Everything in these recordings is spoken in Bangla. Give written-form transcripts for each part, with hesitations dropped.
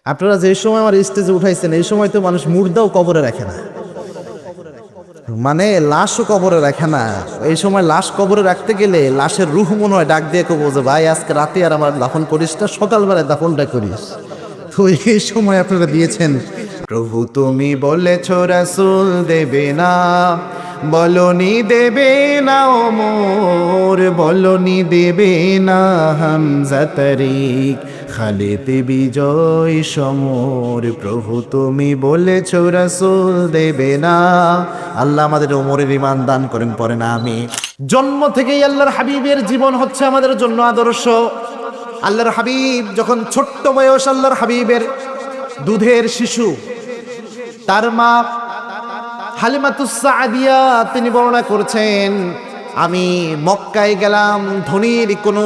আপনারা যে সময় আমার স্টেজে উঠাইছেন এই সময় তো মানুষ মুর্দাও কবরে রাখে না, মানে লাশও কবরে রাখে না। এই সময় লাশ কবরে রাখতে গেলে লাশের রুহ মনে হয় ডাক দিয়ে কবো যে ভাই আজকে রাতে আর আমার দাফন করিস না, সকালবেলায় দাফনটা করিস। তো এই সময় আপনারা দিয়েছেন, প্রভু তুমি বলেছ রাসূল দেবে না, বলনি দেবে না ওমর, বলনি দেবে না হামজা তারিক, খালিদ বিজয় সমর। প্রভু তুমি বলেছ রাসূল দেবে না। আল্লাহ আমাদের ওমরের ঈমান দান করেন, পড়েন আমিন। জন্ম থেকেই আল্লাহর হাবিবের জীবন হচ্ছে আমাদের জন্য আদর্শ। আল্লাহর হাবিব যখন ছোট্ট বয়স, আল্লাহর হাবিবের দুধের শিশু, তার মা হালিমাতুস সাদিয়া তিনি বর্ণনা করছেন, আমি মক্কায় গেলাম ধনীর কোনো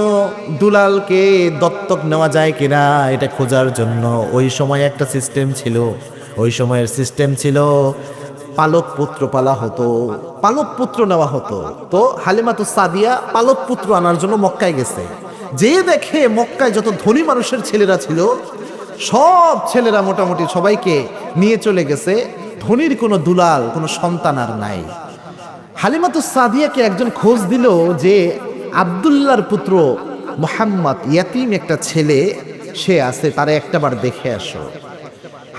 দুলালকে দত্তক নেওয়া যায় কিনা এটা খোঁজার জন্য। ওই সময় একটা সিস্টেম ছিল, ওই সময়ের সিস্টেম ছিল পালক পুত্র পালা হতো, পালক পুত্র নেওয়া হতো। তো হালিমাতুস সাদিয়া পালক পুত্র আনার জন্য মক্কায় গেছে। যে দেখে মক্কায় যত ধনী মানুষের ছেলেরা ছিল সব ছেলেরা মোটামুটি সবাইকে নিয়ে চলে গেছে, ধনীর কোনো দুলাল কোনো সন্তান আর নাই। হালিমাতুস সাদিয়াকে একজন খোঁজ দিল যে আব্দুল্লাহর পুত্র মুহাম্মদ ইয়াতিম একটা ছেলে সে আছে, তারে একটাবার দেখে আসো।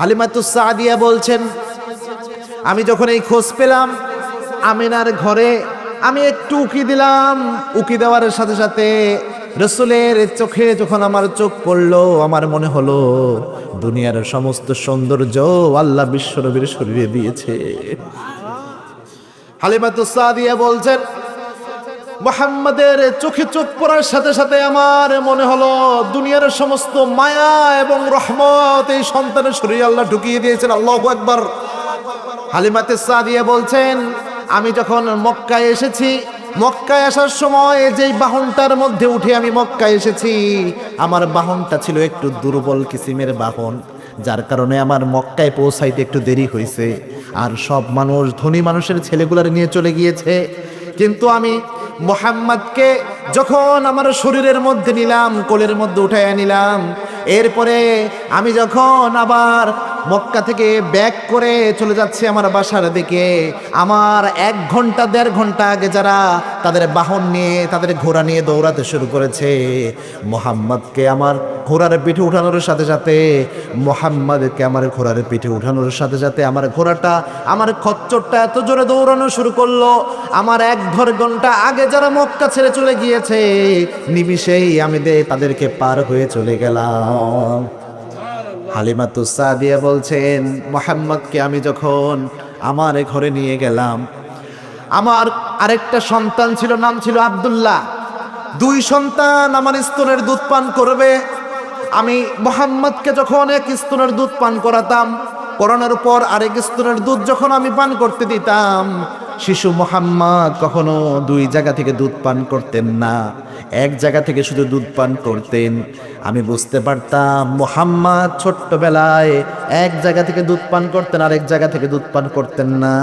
হালিমাতুস সাদিয়া বলছেন, আমি যখন এই খোঁজ পেলাম আমিনার ঘরে আমি একটু উকি দিলাম, উকি দেওয়ার সাথে সাথে রাসূলের চোখে যখন আমার চোখ পড়লো, আমার মনে হলো দুনিয়ার সমস্ত সৌন্দর্য আল্লাহ বিশ্বনবীর শরীরে দিয়েছে। হালিমাতুস সাদিয়া বলছেন, মুহাম্মাদের চোখে চোখ পড়ার সাথে সাথে আমার মনে হলো দুনিয়ার সমস্ত মায়া এবং রহমত এই সন্তানের শরীরে আল্লাহ ঢুকিয়ে দিয়েছেন। আল্লাহু আকবার। হালিমাতুস সাদিয়া বলছেন, আমি যখন মক্কায় এসেছি, মক্কায় আসার সময় যেই বাহনটার মধ্যে উঠে আমি মক্কায় এসেছি, আমার বাহনটা ছিল একটু দুর্বল কিসিমের বাহন, যার কারণে আমার মক্কায় পৌঁছাইতে একটু দেরি হয়েছে। আর সব মানুষ ধনী মানুষের ছেলেগুলার নিয়ে চলে গিয়েছে। কিন্তু আমি মুহাম্মদকে যখন আমার শরীরের মধ্যে নিলাম, কোলের মধ্যে উঠাইয়া নিলাম, এরপরে আমি যখন আবার মক্কা থেকে ব্যাক করে চলে যাচ্ছি আমার বাসার দিকে, আমার 1 ঘন্টা 1.5 ঘন্টা আগে যারা তাদের বাহন নিয়ে তাদের ঘোড়া নিয়ে দৌড়াতে শুরু করেছে, মুহাম্মদকে আমার ঘোড়ার পিঠে উঠানোর সাথে সাথে, মুহাম্মদকে আমার ঘোড়ার পিঠে উঠানোর সাথে সাথে আমার ঘোড়াটা, আমার খচ্চরটা এত জোরে দৌড়ানো শুরু করলো, আমার 1.5 ঘন্টা আগে যারা মক্কা ছেড়ে চলে গিয়েছে নিমিষেই আমি তাদেরকে পার হয়ে চলে গেলাম। হালিমাতুস সাদিয়া বলছেন, মুহাম্মদকে আমি যখন আমার ঘরে নিয়ে গেলাম, আমার আরেকটা সন্তান ছিল, নাম ছিল আব্দুল্লাহ। 2 সন্তান আমার স্তনের দুধ পান করবে। আমি মুহাম্মদকে যখন এক স্তনের দুধ পান করাতাম, করানোর পর আরেক স্তনের দুধ যখন আমি পান করতে দিতাম, শিশু মুহাম্মদ কখনো 2 জায়গা থেকে দুধ পান করতেন না, 1 জায়গা থেকে শুধু দুধ পান করতেন। আমি বুঝতে পারতাম মুহাম্মদ ছোট্টবেলায় 1 জায়গা থেকে দুধ পান করতেন, আরেক জায়গা থেকে দুধ পান করতেন না।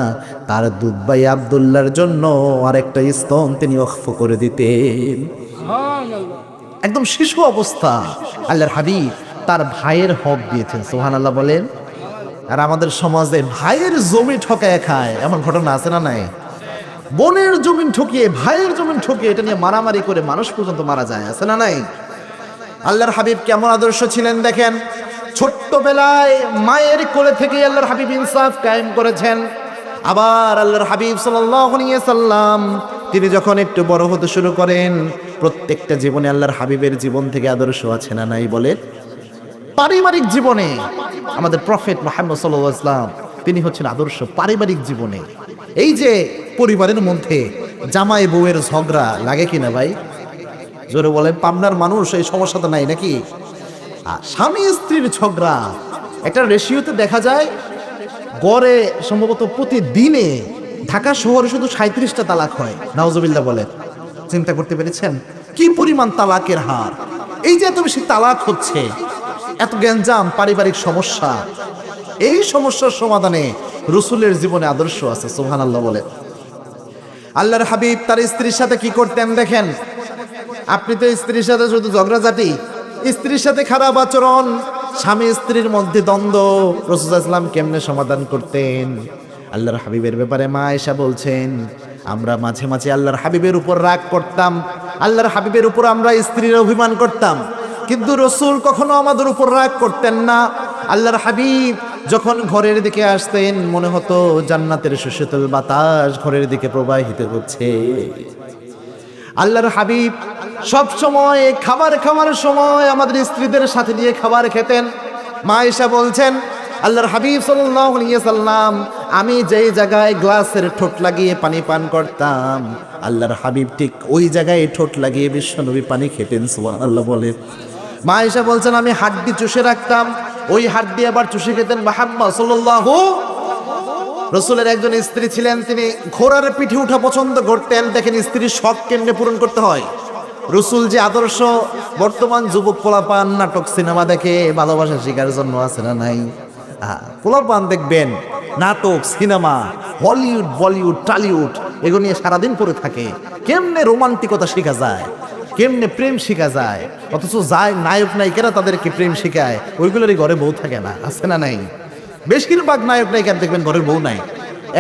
তার দুধ ভাই আব্দুল্লাহর জন্য আরেকটা স্তন তিনি ওয়াকফ করে দিতেন। একদম শিশু অবস্থা আল্লাহর হাবিব তার ভাইয়ের হক দিয়েছেন, সুবহানাল্লাহ বলেন। আর আমাদের সমাজে ভাইয়ের জমি ঠকায় খায় এমন ঘটনা আছে না নাই? বোনের জমিন ঠকিয়ে ভাইয়ের জমিন ঠকিয়ে এটা নিয়ে মারামারি করে মানুষ পর্যন্ত মারা যায়, আছে না নাই? আল্লাহর হাবিব কেমন আদর্শ ছিলেন দেখেন। ছোট্টবেলায় মায়ের কোলে থেকে আল্লাহর হাবিব ইনসাফ কায়েম করেছেন। আবার আল্লাহর হাবিব সাল্লাল্লাহু আলাইহি সাল্লাম তিনি যখন একটু বড় হতে শুরু করেন, প্রত্যেকটা জীবনে আল্লাহর হাবিবের জীবন থেকে আদর্শ আছে না নাই বলেন? পারিবারিক জীবনে আমাদের প্রফেট মুহাম্মদ সাল্লাল্লাহু আলাইহি ওয়াসাল্লাম তিনি হচ্ছেন আদর্শ। পারিবারিক জীবনে এই যে পরিবারের মধ্যে জামাই বউয়ের ঝগড়া লাগে কিনা ভাই? জোরে বলেন। পাবনার মানুষ এই সমস্যাটা নাই নাকি? স্বামী স্ত্রীর ঝগড়া একটা রেশিওতে দেখা যায়, গড়ে সম্ভবত প্রতিদিনে ঢাকা শহরে শুধু 37টা তালাক হয়। নাউজুবিল্লাহ বলেন। চিন্তা করতে পেরেছেন কি পরিমাণ তালাকের হার? এই যে এত বেশি তালাক হচ্ছে, এত গ্যাঞ্জাম, পারিবারিক সমস্যা, এই সমস্যার সমাধানে রাসূলের জীবনে আদর্শ আছে, সুবহানাল্লাহ বলেন। আল্লাহর হাবিব তার স্ত্রীর সাথে কি করতেন দেখেন। আপনি তো স্ত্রীর সাথে শুধু ঝগড়াঝাটি, স্ত্রীর সাথে খারাপ আচরণ, স্বামী স্ত্রীর মধ্যে দ্বন্দ্ব রাসূল সাল্লাল্লাহু আলাইহি ওয়াসাল্লাম কেমনে সমাধান করতেন? আল্লাহর হাবিবের ব্যাপারে মা আয়েশা বলছেন, আমরা মাঝে মাঝে আল্লাহর হাবিবের উপর রাগ করতাম, আল্লাহর হাবিবের উপর আমরা স্ত্রীরা অভিমান করতাম, কিন্তু রসুল কখনো আমাদের উপর রাগ করতেন না। আল্লাহর হাবিব যখন ঘরের দিকে আসতেন মনে হতো জান্নাতের সুশীতল বাতাস ঘরের দিকে প্রবাহিত হচ্ছে। আল্লাহর হাবিব সব সময় খাবার খাওয়ার সময় আমাদের স্ত্রীদের সাথে নিয়ে খাবার খেতেন। মা আয়েশা বলছেন, আল্লাহর হাবিব সাল্লাল্লাহু আলাইহি ওয়াসাল্লাম আমি যেই জায়গায় গ্লাসের ঠোঁট লাগিয়ে পানি পান করতাম, আল্লাহর হাবিব ঠিক ওই জায়গায় ঠোঁট লাগিয়ে বিশ্বনবী পানি খেতেন। সুবহানাল্লাহ বলে। মা আয়েশা বলছেন, আমি হাড্ডি চুষে রাখতাম, ওই হাড্ডি আবার চুষে খেতেন মুহাম্মদ সাল্লাল্লাহু। রসুলের একজন স্ত্রী ছিলেন, তিনি ঘোড়ার পিঠে উঠা পছন্দ করতেন। দেখেন স্ত্রীর শখ কেমনে পূরণ করতে হয়। রসুল যে আদর্শ, বর্তমান যুবক পোলাপান নাটক সিনেমা দেখে ভালোবাসা শেখার জন্য আছে না নাই? পোলাপান দেখবেন নাটক সিনেমা হলিউড বলিউড টলিউড এগুলো নিয়ে সারাদিন পড়ে থাকে। কেমনে রোমান্টিকতা শেখা যায়, কেমনে প্রেম শেখা যায়, অথচ যায় নায়ক নায়িকারা তাদেরকে প্রেম শেখায়, ওইগুলোরই ঘরে বউ থাকে না, আছে না নাই? বেশিরভাগ নায়ক নায়িকার দেখবেন ঘরের বউ নাই,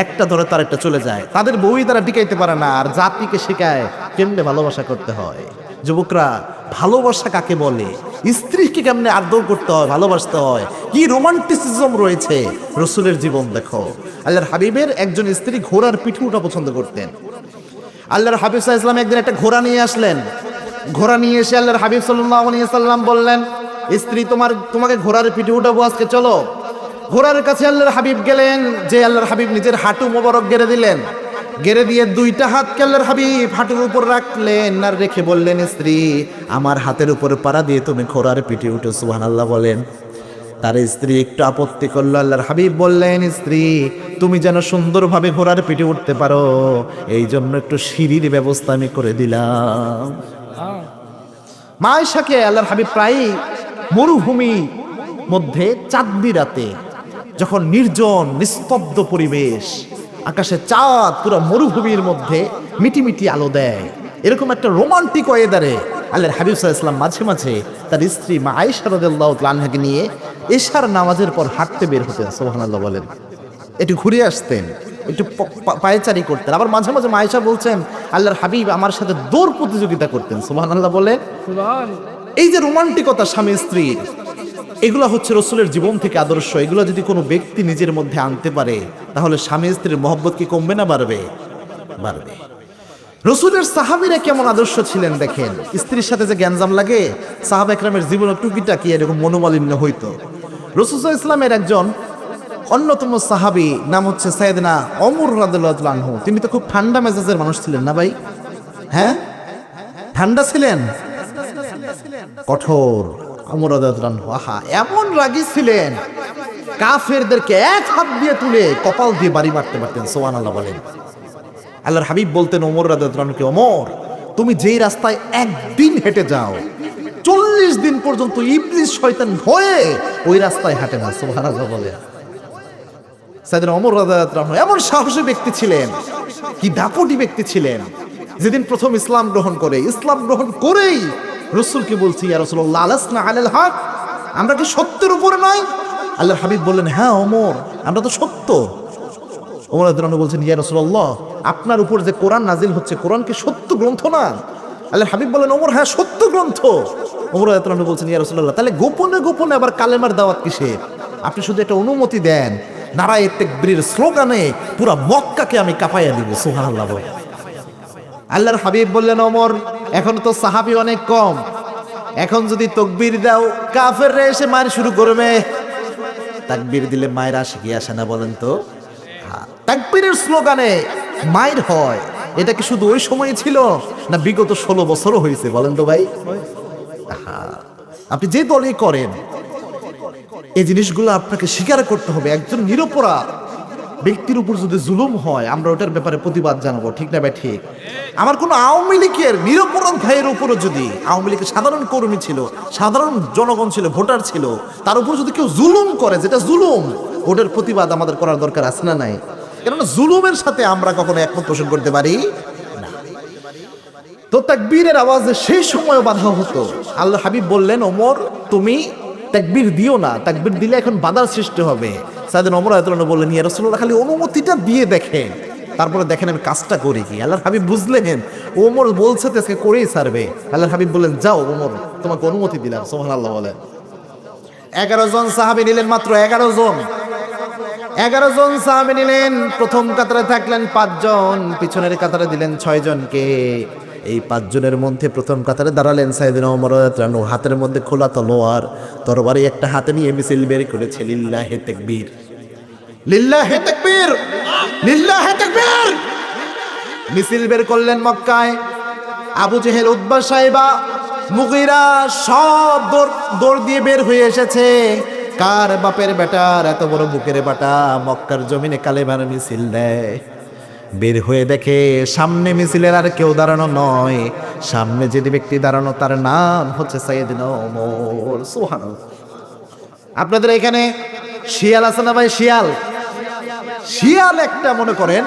একটা ধরে তার একটা চলে যায়, তাদের বউই তারা টিকাইতে পারে না, আর জাতিকে শেখায় কেমনে ভালোবাসা করতে হয়। যুবকরা, ভালোবাসা কাকে বলে, স্ত্রীকে কেমনে আদর করতে হয়, ভালোবাসতে হয়, কি রোমান্টিসিজম রয়েছে রসুলের জীবন দেখো। আল্লাহর হাবিবের একজন স্ত্রী ঘোড়ার পিঠে উঠা পছন্দ করতেন। আল্লাহর হাবিব সাল্লাল্লাহু আলাইহি ওয়াসাল্লাম একদিন একটা ঘোড়া নিয়ে আসলেন। ঘোড়া নিয়ে এসে আল্লাহর হাবিব সাল্লাল্লাহু আলাইহি ওয়াসাল্লাম বললেন, স্ত্রী তোমাকে ঘোড়ার পিঠে উঠাবো আজকে, চলো। ঘোড়ার কাছে আল্লাহর হাবিব গেলেন, যে আল্লাহর হাবিব নিজের হাঁটু মোবারক গেড়ে দিলেন, গেড়ে দিয়ে দুইটা হাতকে আল্লাহর হাবিব হাঁটুর উপর রাখলেন, আর রেখে বললেন, স্ত্রী আমার হাতের উপর পাড়া দিয়ে তুমি ঘোড়ার পিঠে উঠো। সুবহানাল্লাহ বলেন। তার স্ত্রী একটু আপত্তি করলো। আল্লাহর হাবিব বললেন, স্ত্রী তুমি যেন সুন্দরভাবে ঘোড়ার পিঠে উঠতে পারো এই জন্য একটু সিঁড়ির ব্যবস্থা আমি করে দিলাম। মা আয়েশাকে আল্লাহর হাবিব প্রায় মরুভূমি মধ্যে চাঁদনি রাতে, যখন নির্জন নিস্তব্ধ পরিবেশ, আকাশে চাঁদ পুরো মরুভূমির মধ্যে মিটিমিটি আলো দেয়, এরকম একটা রোমান্টিক ওয়েদারে আল্লাহর হাবিব সাল্লাল্লাহু আলাইহি ওয়াসাল্লাম মাঝে মাঝে তার স্ত্রী মা আয়েশা রাদিয়াল্লাহু তাআলা আনহাকে নিয়ে এশার নামাজের পর হাঁটতে বের হতেন। সুবহানাল্লাহ বলেন। একটু ঘুরে আসতেন, একটু পায়চারি করতেন। আবার মাঝে মাঝে মা আয়েশা বলছেন, আল্লাহর হাবিব আমার সাথে দৌড় প্রতিযোগিতা করতেন। সুবহানাল্লাহ বলে। এই যে রোমান্টিকতা স্বামী স্ত্রীর, এগুলো হচ্ছে রসুলের জীবন থেকে আদর্শ। এগুলো যদি কোনো ব্যক্তি নিজের মধ্যে আনতে পারে তাহলে স্বামী স্ত্রীর মহব্বত কি কমবে না বাড়বে? বাড়বে। রসুলের সাহাবীরা কেমন আদর্শ ছিলেন দেখেন। স্ত্রীর সাথে যে গ্যাঞ্জাম লাগে, সাহাবা একরামের জীবনে টুকিটাকি এরকম মনোমালিন্য হইতো। রাসূল সাল্লাল্লাহু আলাইহি ওয়াসাল্লামের একজন অন্যতম সাহাবী নাম হচ্ছে সাইয়েদনা ওমর রাদিয়াল্লাহু তাআলা আনহু। তিনি তো খুব ঠান্ডা মেজাজের মানুষ ছিলেন না ভাই? হ্যাঁ, ঠান্ডা ছিলেন, কঠোর। ওমর রাদিয়াল্লাহু তাআলা আনহু আহা এমন রাগী ছিলেন, কাফেরদেরকে এক হাত দিয়ে তুলে কপাল দিয়ে বাড়ি মারতে পারতেন। সুবহানাল্লাহ বলেন। আল্লাহর হাবিব বলতেন ওমর রাদিয়াল্লাহু তাআলা আনহুকে, ওমর তুমি যেই রাস্তায় একদিন হেঁটে যাও 40 দিন পর্যন্ত ইবলিস শয়তান ভয়ে ওই রাস্তায় হাঁটে না। সুবহানাল্লাহ বলেন। সাইয়েদনা ওমর রাদিয়াল্লাহু তাআলা আনহু এমন সাহসী ব্যক্তি ছিলেন, কি দাপটি ব্যক্তি ছিলেন। যেদিন প্রথম ইসলাম গ্রহণ করেই রাসূলকে বলছি, ইয়া রাসূলুল্লাহ আলাসনা আলাল হক, আমরা কি সত্যের উপরে নয়? আল্লাহর হাবিব বললেন, হ্যাঁ ওমর আমরা তো সত্য। ওমর রাদিয়াল্লাহু আনহু বলছেন, ইয়া রাসূলুল্লাহ আপনার উপর যে কোরআন নাজিল হচ্ছে, কোরআন কি সত্য গ্রন্থ না? আল্লাহর হাবিব বলেন, ওমর হ্যাঁ সত্য গ্রন্থ। ওমর রাদিয়াল্লাহু আনহু বলছেন, ইয়া রাসূলুল্লাহ তাহলে গোপনে গোপনে আবার কালেমার দাওয়াত কিসের? আপনি শুধু একটা অনুমতি দেন, নারায়ে তাকবীরের স্লোগানে পুরো মক্কাকে আমি কাঁপাইয়া দিব। সুবহানাল্লাহ বলেন। আল্লাহর হাবিব বললেন, ওমর এখন তো সাহাবী অনেক কম, এখন যদি তাকবীর দাও কাফেররা এসে মার শুরু করবে। তাকবীর দিলে মায়ের আসে কি আসে না বলেন তো? তাকবীরের স্লোগানে মায়ের হয়, এটা কি শুধু ওই সময় ছিল না বিগত 16 বছরও হয়েছে বলেন তো ভাই? আপনি যে দলই করেন এই জিনিসগুলো আপনাকে স্বীকার করতে হবে। একজন নিরপরাধ ব্যক্তির উপর যদি জুলুম হয় আমরা ওটার ব্যাপারে প্রতিবাদ জানাবো, ঠিক না ভাই? ঠিক। আমার কোনো আওয়ামী লীগের নিরপরাধ ভাইয়ের উপরও যদি, আওয়ামী লীগের সাধারণ কর্মী ছিল, সাধারণ জনগণ ছিল, ভোটার ছিল, তার উপর যদি কেউ জুলুম করে, যেটা জুলুম, ওটার প্রতিবাদ আমাদের করার দরকার আছে না নাই? কেননা জুলুমের সাথে আমরা কখনো একমত পোষণ করতে পারি না। তো তাকবীরের আওয়াজে সেই সময় বাধা হতো। আল্লাহ হাবিব বললেন, ওমর তুমি তাকবীর দিও না, তাকবীর দিলে এখন বাধার সৃষ্টি হবে। সাইয়েদনা ওমর রাদিয়াল্লাহু আনহু বললেন, ইয়া রাসূলুল্লাহ, খালি অনুমতিটা দিয়ে দেখেন, তারপরে দেখেন আমি কাজটা করি কি। আল্লাহর হাবিব বুঝলেন ওমর বলছে তো আজকে করেই ছাড়বে। আল্লাহর হাবিব বললেন, যাও ওমর, তোমাকে অনুমতি দিলাম। সুবহানাল্লাহ বলেন। 11 জন সাহাবী নিলেন, মাত্র 11 জন। 11 জন সাহাবী নিলেন। প্রথম কাতারে থাকলেন 5 জন, পিছনের কাতারে দিলেন 6 জনকে। এই 5 জনের মধ্যে প্রথম কাতারে দাঁড়ালেন সাইয়েদনা ওমর রাদিয়াল্লাহু আনহু। হাতের মধ্যে খোলা তলোয়ার, তরবারি একটা হাতে নিয়ে মিছিল বের করেছে, লিল্লাহি তাকবীর, লিল্লাহি তাকবীর, লিল্লাহি তাকবীর। মিছিল বের করলেন মক্কায়। আবু জেহেল, উতবা, সাইবা, মুগীরা সব দৌড় দিয়ে বের হয়ে এসেছে। কার বাপের বেটার এত বড় বুকের বাটা মক্কার জমিনে কালেমার মিছিল দেয়। বের হয়ে দেখে সামনে মিছিলের আর কেউ দাঁড়ানো নয়, সামনে যে ব্যক্তি দাঁড়ানো তার নাম হচ্ছে সাইয়েদনা ওমর। সুবহানাল্লাহ। আপনাদের এখানে শিয়াল আছে না ভাই? শিয়াল, শিয়াল একটা মনে করেন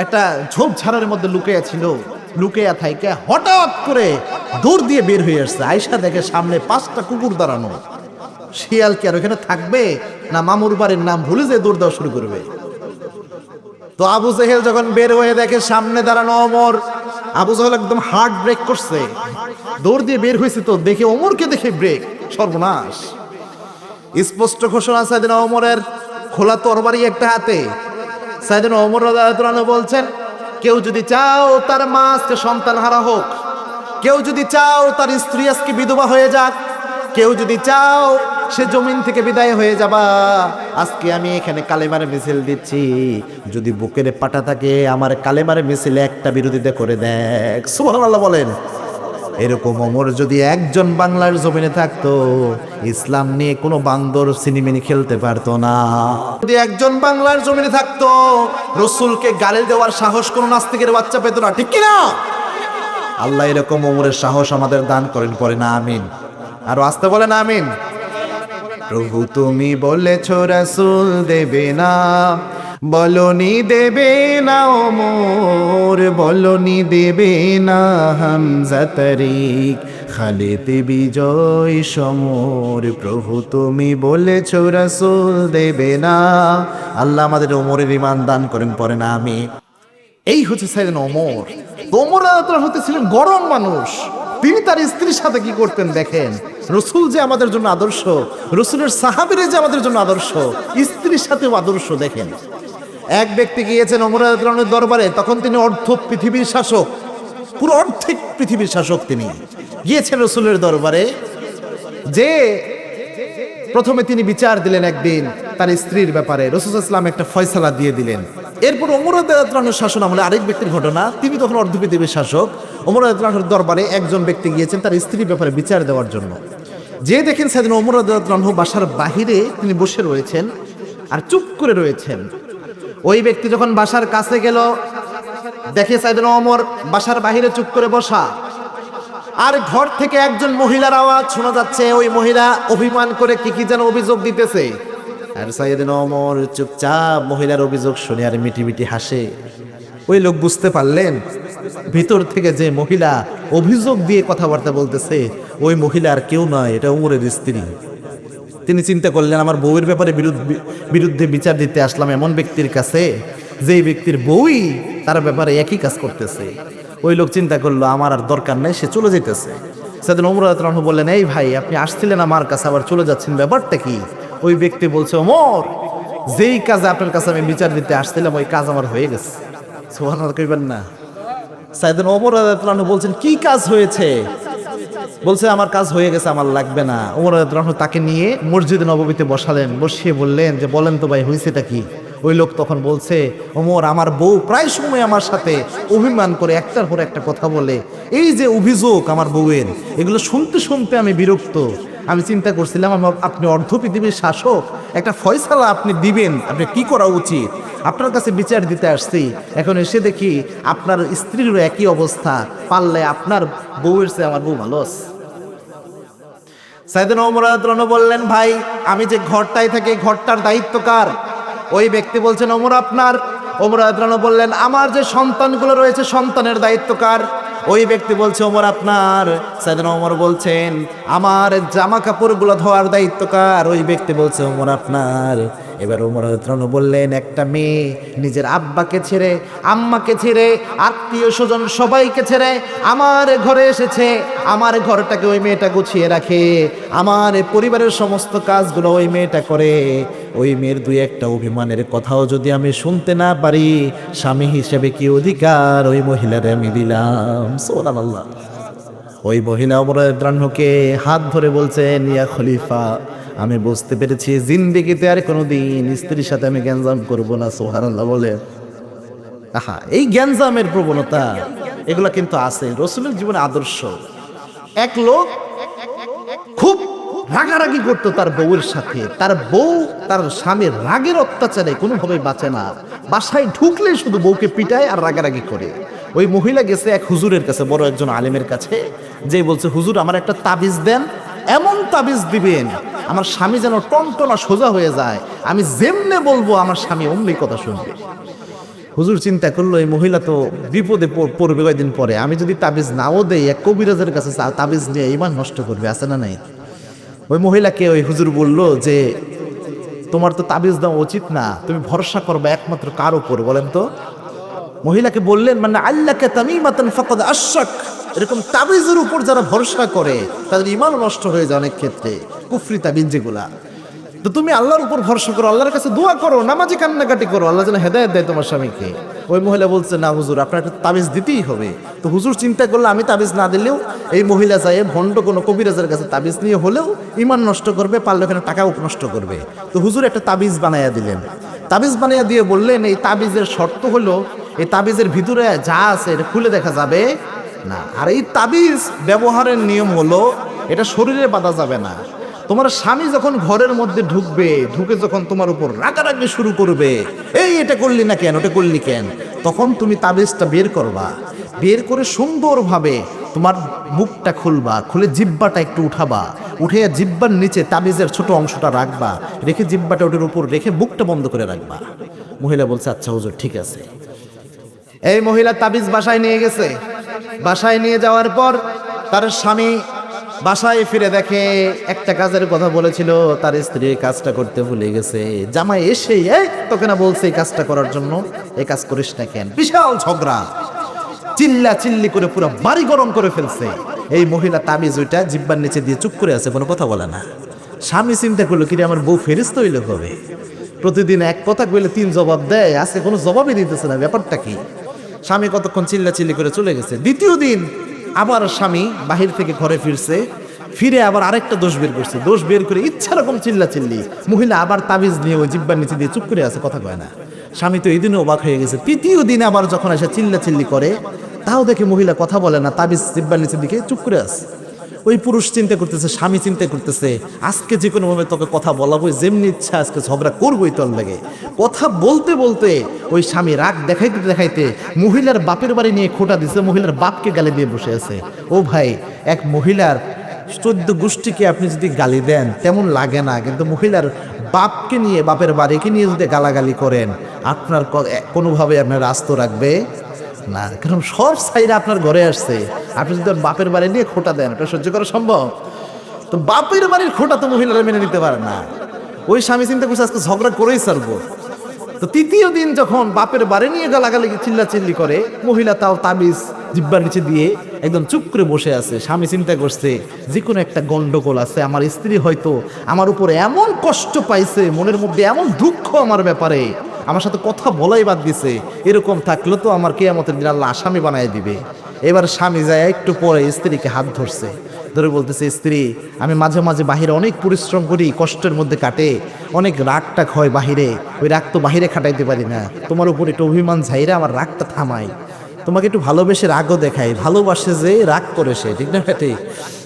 একটা ঝোপঝাড়ের মধ্যে লুকিয়ে ছিল, লুকিয়ে থাইকে হঠাৎ করে দৌড় দিয়ে বের হয়ে আসছে। আয়েশা দেখে সামনে 5টা কুকুর দাঁড়ানো। শিয়াল কি আর ওখানে থাকবে না মামুর বাড়ির নাম ভুলে যে দৌড় দেওয়া শুরু করবে? তো আবু জেহেল যখন বের হয়ে দেখে সামনে দাঁড়ানো ওমর, আবু জেহেল একদম হার্ট ব্রেক করছে। দৌড় দিয়ে বের হয়েছে তো দেখে ওমরকে দেখে ব্রেক, সর্বনাশ। স্পষ্ট ঘোষণা সাইয়েদনা ওমরের, খোলা তরবারি একটা হাতে। সাইয়েদনা ওমর রাদিয়াল্লাহু আনহু বলছেন, কেউ যদি চাও তার মা আজকে সন্তান হারা হোক, কেউ যদি চাও তার স্ত্রী আজকে বিধবা হয়ে যাক, কেউ যদি চাও সে জমিন থেকে বিদায় হয়ে যাবা, আজকে আমি এখানে কালেমার মিছিল দিচ্ছি। যদি বুকের পাটা থাকে আমার কালেমার মিছিলে একটা বিরোধিতা করে দেখ। সুবহানাল্লাহ বলেন। এরকম ওমর যদি একজন বাংলার জমিনে থাকতো, ইসলাম নিয়ে কোনো বান্দর সিনেমিনি খেলতে পারতো না। যদি একজন বাংলার জমিনে থাকতো, রাসূলকে গালি দেওয়ার সাহস কোনো নাস্তিকের বাচ্চা পেত না, ঠিক কিনা? আল্লাহ এরকম ওমরের সাহস আমাদের দান করেন, পড়ে না আমিন। আর আসতে বলেন আমিন। প্রভু তুমি বলেছ রাসূল দেবে না, বলনি দেবে না ওমর, বলনি দেবে না হামজা তারিক, খালিদ বিজয় সমর। প্রভু তুমি বলেছ রাসূল দেবে না। আল্লাহ আমাদের ওমরের ঈমান দান করেন, পড়ে না আমি। এই হচ্ছে সাইয়েদনা ওমর। ওমর রাদিয়াল্লাহু আনহু ছিলেন গরম মানুষ। তিনি তার স্ত্রীর সাথে কি করতেন দেখেন। রসুল যে আমাদের জন্য আদর্শ, রসুলের সাহাবীরা যে আমাদের জন্য আদর্শ, স্ত্রীর সাথেও আদর্শ দেখেন। এক ব্যক্তি গিয়েছেন ওমর রাদিয়াল্লাহু আনহুর দরবারে, তখন তিনি অর্ধ পৃথিবীর শাসক, পুরো অর্ধেক পৃথিবীর শাসক। তিনি গিয়েছেন রসুলের দরবারে, যে প্রথমে তিনি বিচার দিলেন একদিন তার স্ত্রীর ব্যাপারে, রাসূল সাল্লাল্লাহু আলাইহি ওয়াসাল্লাম একটা ফয়সালা দিয়ে দিলেন। এরপর ওমর রাদিয়াল্লাহু আনহুর শাসন আমলে আরেক ব্যক্তির ঘটনা, তিনি তখন অর্ধ পৃথিবীর শাসক। ওমর রাদিয়াল্লাহু আনহুর দরবারে একজন ব্যক্তি গিয়েছেন তার স্ত্রীর ব্যাপারে বিচার দেওয়ার জন্য। যে দেখেন সাইয়েদনা ওমর রাদিয়াল্লাহু আনহু বাসার বাহিরে তিনি বসে রয়েছেন আর চুপ করে রয়েছেন। ওই ব্যক্তি যখন বাসার কাছে গেল, দেখে সাইয়েদনা ওমর বাসার বাহিরে চুপ করে বসা, আর ঘর থেকে একজন মহিলার আওয়াজ শোনা যাচ্ছে। ওই মহিলা অভিমান করে কি যেন অভিযোগ দিতেছে, আর সাইয়েদনা ওমর চুপচাপ মহিলার অভিযোগ শুনে আর মিটি মিটি হাসে। ওই লোক বুঝতে পারলেন ভিতর থেকে যে মহিলা অভিযোগ দিয়ে কথাবার্তা বলতেছে, ওই মহিলা আর কেউ নয়, এটা ওমরের স্ত্রী। তিনি চিন্তা করলেন, আমার বউয়ের ব্যাপারে বিরুদ্ধে বিচার দিতে আসলাম এমন ব্যক্তির কাছে, যেই ব্যক্তির বউই তার ব্যাপারে একই কাজ করতেছে। ওই লোক চিন্তা করলো আমার আর দরকার নেই, সে চলে যেতেছে। সাইয়েদনা ওমর রাদিয়াল্লাহু আনহু বললেন, এই ভাই, আপনি আসছিলেন আমার কাছে আবার চলে যাচ্ছেন, ব্যাপারটা কি? ওই ব্যক্তি বলছে, ওমর, যেই কাজে আপনার কাছে আমি বিচার দিতে আসছিলাম ওই কাজ আমার হয়ে গেছে। সুবহানাল্লাহ কইবেন না? সাইয়েদনা ওমর রাদিয়াল্লাহু আনহু বলছেন, কি কাজ হয়েছে? বলছে, আমার কাজ হয়ে গেছে, আমার লাগবে না। ওমর রাদিয়াল্লাহু আনহু তাকে নিয়ে মসজিদে নববীতে বসালেন, বসিয়ে বললেন যে বলেন তো ভাই, হয়েছেটা কি? ওই লোক তখন বলছে, ওমর, আমার বউ প্রায় সময় আমার সাথে অভিমান করে, একটার পর একটা কথা বলে। এই যে অভিযোগ আমার বউয়ের, এগুলো শুনতে শুনতে আমি বিরক্ত। আমি চিন্তা করছিলাম আপনি অর্ধ পৃথিবীর শাসক, একটা ফয়সালা আপনি দিবেন, আপনি কি করা উচিত, আপনার কাছে বিচার দিতে আসছি। এখন এসে দেখি আপনার স্ত্রীরও একই অবস্থা, পারলে আপনার বউয়ের চেয়ে আমার বউ ভালো আছে। সাইয়েদনা ওমর রাদিয়াল্লাহু আনহু বললেন, ভাই, আমি যে ঘরটায় থাকি, ঘরটার দায়িত্ব কার? ওই ব্যক্তি বলছেন, ওমর আপনার। ওমর রাদিয়াল্লাহু আনহু বললেন, আমার যে সন্তানগুলো রয়েছে, সন্তানের দায়িত্ব কার? ওই ব্যক্তি বলছে ওমর আপনার। সাইয়েদনা ওমর বলছেন আমার জামা কাপড়গুলো ধোয়ার দায়িত্ব কার? ওই ব্যক্তি বলছে ওমর আপনার। এবার ওমর রাদিয়াল্লাহু বললেন একটা মেয়ে নিজের আব্বাকে ছেড়ে, আম্মাকে ছেড়ে, আত্মীয় স্বজন সবাইকে ছেড়ে আমার ঘরে এসেছে, আমার ঘরটাকে ওই মেয়েটা গুছিয়ে রাখে, আমার পরিবারের সমস্ত কাজগুলো ওই মেয়েটা করে। ওই মেয়ের দুই একটা অভিমানের কথাও যদি আমি শুনতে না পারি, স্বামী হিসেবে কি অধিকার ওই মহিলারে আমি দিলাম? সুবহানাল্লাহ। ওই মহিলা ওমর রাদিয়াল্লাহুকে হাত ধরে বলছেন ইয়া খলিফা, আমি বুঝতে পেরেছি জিন্দেগিতে আর কোনোদিন স্ত্রীর সাথে আমি গ্যাঞ্জাম করব না। সুবহানাল্লাহ বলে। আহা, এই গ্যাঞ্জামের প্রবণতা এগুলা কিন্তু আছে রাসূলের জীবনে আদর্শ। এক লোক খুব রাগারাগি করতো তার বউয়ের সাথে, তার বউ তার স্বামীর রাগের অত্যাচারে কোনোভাবেই বাঁচে না, বাসায় ঢুকলে শুধু বউকে পিটায় আর রাগারাগি করে। ওই মহিলা গেছে এক হুজুরের কাছে, বড় একজন আলেমের কাছে, যে বলছে হুজুর আমার একটা তাবিজ দেন, এমন তাবিজ দিবেন আমার স্বামী যেন টনটনা সোজা হয়ে যায়, আমি যেমনে বলবো আমার স্বামী অমনি কথা শুনবে। হুজুর চিন্তা করলো এই মহিলা তো বিপদে পড়বে কয়েকদিন পরে, আমি যদি তাবিজ নাও দেই এক কবিরাজের কাছে তাবিজ নিয়ে ইমান নষ্ট করবে, আছে না নাই? ওই মহিলাকে ওই হুজুর বলল যে তোমার তো তাবিজ দেওয়া উচিত না, তুমি ভরসা করবে একমাত্র কার উপর বলেন তো? মহিলাকে বললেন মানে আল্লাহকে তামিমাতান ফাকাদ আশরাক, এরকম তাবিজের উপর যারা ভরসা করে তাদের ঈমান নষ্ট হয়ে যায় অনেক ক্ষেত্রে, কুফরি তাবিজ যেগুলা। তো তুমি আল্লাহর উপর ভরসা করো, আল্লাহর কাছে দোয়া করো, নামাজি কান্নাকাটি করো, আল্লাহ যেন হেদায়েত দেয় তোমার স্বামীকে। ওই মহিলা বলছে না হুজুর আপনার একটা তাবিজ দিতেই হবে। তো হুজুর চিন্তা করলো আমি তাবিজ না দিলেও এই মহিলা যায় ভণ্ড কোনো কবিরাজের কাছে তাবিজ নিয়ে হলেও ঈমান নষ্ট করবে, পারলে ওখানে টাকাও নষ্ট করবে। তো হুজুর একটা তাবিজ বানাইয়া দিলেন। তাবিজ বানাইয়া দিয়ে বললেন এই তাবিজের শর্ত হলো এই তাবিজের ভিতরে যা আছে এটা খুলে দেখা যাবে না, আর এই তাবিজ ব্যবহারের নিয়ম হলো এটা শরীরে বাঁধা যাবে না। তোমার স্বামী যখন ঘরের মধ্যে ঢুকবে, ঢুকে যখন তোমার উপর রাগারাগি শুরু করবে, এই এটা করলি না কেন, ওটা করলি কেন, তখন তুমি তাবিজটা বের করবা, বের করে সুন্দরভাবে তোমার মুখটা খুলবা, খুলে জিহ্বাটা একটু উঠাবা, উঠে জিহ্বার নিচে তাবিজের ছোট অংশটা রাখবা, রেখে জিহ্বাটা ওটার উপর রেখে মুখটা বন্ধ করে রাখবা। মহিলা বলছে আচ্ছা হুজুর ঠিক আছে। এই মহিলা তাবিজ বাসায় নিয়ে গেছে। বাসায় নিয়ে যাওয়ার পর তার স্বামী বাসায় ফিরে দেখে একটা কাজের কথা বলেছিল তার স্ত্রী কাজটা করতে ভুলে গেছে। জামাই এসেই তোকে না বলছে এই কাজটা করার জন্য, এই কাজ করিস না কেন? বিশাল ঝগড়া, চিল্লা চিল্লি করে পুরো বাড়ি গরম করে ফেলছে। এই মহিলা তাবিজ ওইটা জিহ্বার নিচে দিয়ে চুপ করে আছে, কোনো কথা বলে না। স্বামী চিন্তা করলো কিরে আমার বউ ফেরেশতা হইলে হবে, প্রতিদিন এক কথা কইলে তিন জবাব দেয়, আজকে কোনো জবাবই দিতেছে না, ব্যাপারটা কি? স্বামী কতক্ষণ চিল্লা চিল্লি করে চলে গেছে। দ্বিতীয় দিন আবার স্বামী বাহির থেকে ঘরে ফিরছে, ফিরে আবার আরেকটা দোষ বের করছে, দোষ বের করে ইচ্ছা রকম চিল্লা চিল্লি। মহিলা আবার তাবিজ নিয়ে ওই জিহ্বার নিচে দিয়ে চুপ করে আছে, কথা কয় না। স্বামী তো এই দিনে অবাক হয়ে গেছে। তৃতীয় দিন আবার যখন এসে চিল্লা চিল্লি করে, তাও দেখে মহিলা কথা বলে না, তাবিজ জিহ্বার নিচে দিকে চুপ করে আছে। ওই পুরুষ চিন্তা করতেছে, স্বামী চিন্তা করতেছে আজকে যে কোনো ভাবে তোকে কথা বলাবো, যেমনি ইচ্ছা আজকে ঝগড়া করবোই তোর লাগে। কথা বলতে বলতে ওই স্বামী রাগ দেখাইতে দেখাইতে মহিলার বাপের বাড়ি নিয়ে খোঁটা দিছে, মহিলার বাপকে গালি দিয়ে বসে আছে। ও ভাই, এক মহিলার 14 গোষ্ঠীকে আপনি যদি গালি দেন তেমন লাগে না, কিন্তু মহিলার বাপকে নিয়ে, বাপের বাড়িকে নিয়ে যদি গালাগালি করেন, আপনার কোনোভাবে আপনার আস্ত রাখবে না, কারণ সব সাইডে আপনার ঘরে আসছে। আপনি যদি বাপের বাড়ি নিয়ে খোঁটা দেন, এটা সহ্য করা সম্ভব? তো বাপের বাড়ির খোঁটা তো মহিলারা মেনে নিতে পারে না। ওই স্বামী চিন্তা করছে আজকে ঝগড়া করেই ছাড়বো। তো তৃতীয় দিন যখন বাপের বাড়ি নিয়ে গালাগালি চিল্লা চিল্লি করে, মহিলা তাও তাবিজ জিহ্বার নিচে দিয়ে একদম চুপ করে বসে আছে। স্বামী চিন্তা করছে যে কোনো একটা গন্ডগোল আছে, আমার স্ত্রী হয়তো আমার উপরে এমন কষ্ট পাইছে, মনের মধ্যে এমন দুঃখ আমার ব্যাপারে, আমার সাথে কথা বলাই বাদ দিছে, এরকম থাকলে তো আমার কিয়ামতের দিন আল্লাহ আসামি বানায় দিবে। এবার স্বামী যায় একটু পরে স্ত্রীকে হাত ধরছে, ধরে বলতেছে স্ত্রী আমি মাঝে মাঝে বাহিরে অনেক পরিশ্রম করি, কষ্টের মধ্যে কাটে, অনেক রাগটা হয় বাহিরে, ওই রাগ তো বাহিরে খাটাইতে পারি না, তোমার উপর একটু অভিমান ঝাইরা আমার রাগটা থামাই, তোমাকে একটু ভালোবেসে রাগও দেখাই, ভালোবাসে যে রাগ করে সে, ঠিক না ঠিক?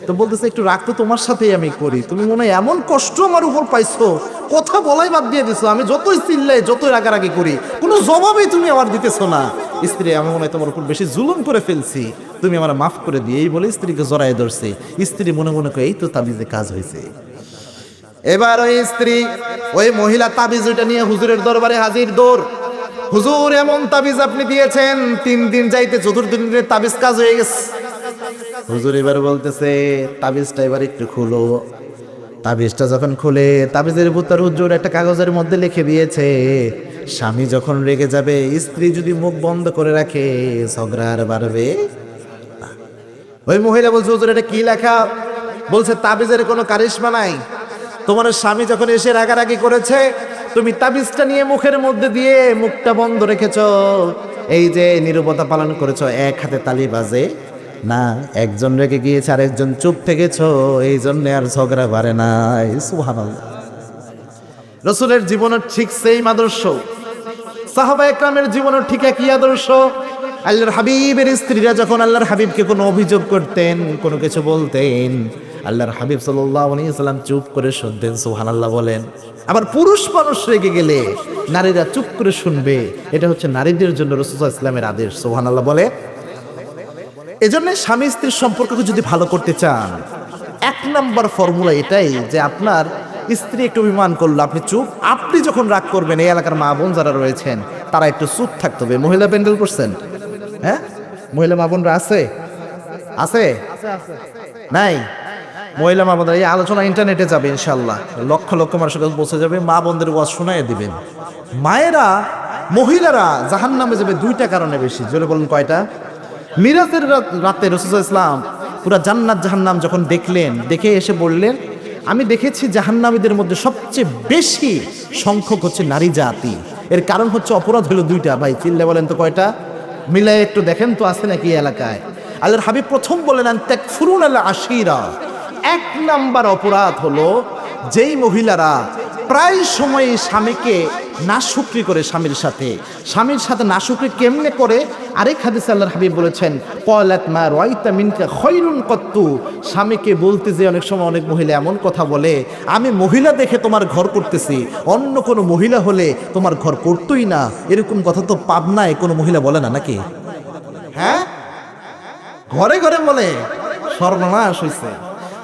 তো বলতেছে একটু রাগ তো তোমার সাথেই আমি করি, তুমি মনে হয় এমন কষ্ট আমার উপর পাইছো, কথা বলাই বাদ দিয়ে দিছো, আমি যতই চিল্লাই যতই রাগারাগি করি কোনো জবাবই তুমি আমার দিতেছো না। স্ত্রী আমি মনে হয় তোমার উপর বেশি জুলুম করে ফেলছি, তুমি আমার মাফ করে দিয়ে, এই বলে স্ত্রীকে জড়ায় ধরছে। স্ত্রী মনে মনে করে এই তো তাবিজে কাজ হয়েছে। এবার ওই স্ত্রী ওই মহিলা তাবিজ ওইটা নিয়ে হুজুরের দরবারে হাজির। দৌড় হুজুর এমন তাবিজ আপনি দিয়েছেন, 3 দিন যাইতে 4th দিনের তাবিজ কাজ হয়ে গেছে। হুজুর এবার বলতেছে তাবিজটা এবার একটু খুলো। তাবিজটা যখন খুলে তাবিজের ভিতর হুজুর একটা কাগজের মধ্যে লিখে দিয়েছে, স্বামী যখন রেগে যাবে, স্ত্রী যদি মুখ বন্ধ করে রাখে, ঝগড়া আর বাড়বে। ওই মহিলা বলছে হুজুর এটা কি লেখা? বলছে তাবিজের কোনো কারিশমা নাই, তোমার স্বামী যখন এসে রাগারাগি করেছে, তুমি তাবিজটা নিয়ে মুখের মধ্যে দিয়ে মুখটা বন্ধ রেখেছো, এই যে নীরবতা পালন করেছো, এক হাতে তালি বাজে না, একজন রেগে গিয়েছে আর একজন চুপ থেকেছো, এই জন্য আর ঝগড়া বাড়ে নাই। সুবহানাল্লাহ। রাসূলের জীবনের ঠিক সেম আদর্শ, সাহাবা একরামের জীবনের ঠিক একই আদর্শ। আল্লাহর হাবিবের স্ত্রীরা যখন আল্লাহর হাবিবকে কোনো অভিযোগ করতেন, কোনো কিছু বলতেন, আল্লাহর হাবিব সাল্লাল্লাহু আলাইহি ওয়াসাল্লাম চুপ করে শুনতেন। সুবহানাল্লাহ বলেন। আবার পুরুষ মানুষ রেগে গেলে নারীরা চুপ করে শুনবে, এটা হচ্ছে নারীদের জন্য রাসূল সাল্লাল্লাহু আলাইহি ওয়াসাল্লামের আদেশ। সুবহানাল্লাহ বলে। এজন্য স্বামী স্ত্রীর সম্পর্ককে যদি ভালো করতে চান, 1 নাম্বার ফর্মুলা এটাই যে আপনার স্ত্রী একটু অভিমান করলো, আপনি চুপ। আপনি যখন রাগ করবেন, এই এলাকার মা বোন যারা রয়েছেন তারা একটু চুপ থাকতে হবে। মহিলা প্যান্ডেল করছেন? হ্যাঁ, মহিলা মা বোনরা আছে? আছে নাই? মহিলা মা বোনরা এই আলোচনা ইন্টারনেটে যাবে ইনশাল্লাহ, লক্ষ লক্ষ মানুষের কাছে পৌঁছে যাবে, মা বোনদের ওয়াজ শোনায় দিবেন। মায়েরা, মহিলারা জাহান্নামে যাবে 2টা কারণে বেশি। জোরে বলুন কয়টা? মিরাজের রাতে রাসূল সাল্লাল্লাহু আলাইহি ওয়াসাল্লাম পুরা জান্নাত জাহান্নাম যখন দেখলেন, দেখে এসে বললেন, আমি দেখেছি জাহান্নামীদের মধ্যে সবচেয়ে বেশি সংখ্যক হচ্ছে নারী জাতি। এর কারণ হচ্ছে অপরাধ হলো 2টা। ভাই চিল্লে বলেন তো কয়টা? মিলাই একটু দেখেন তো আছে নাকি এলাকায়। আল্লাহর হাবিব প্রথম বলেন তাকফুরুনাল আশিরা। 1 নাম্বার অপরাধ হলো যেই মহিলারা প্রায় সময় স্বামীকে নাশুকরি করে, স্বামীর সাথে নাশুকরি কেমনে করে? আরেক হাদিসে আল্লাহর হাবিব বলেছেন, ক্বালাত মা রাআইতা মিনকা খায়রুন কত্তু। স্বামীকে বলতে যে অনেক সময় অনেক মহিলা এমন কথা বলে, আমি মহিলা দেখে তোমার ঘর করতেছি, অন্য কোনো মহিলা হলে তোমার ঘর করতই না। এরকম কথা তো পাবনায় কোনো মহিলা বলে না নাকি? হ্যাঁ, ঘরে ঘরে বলে, সর্বনাশ হইছে।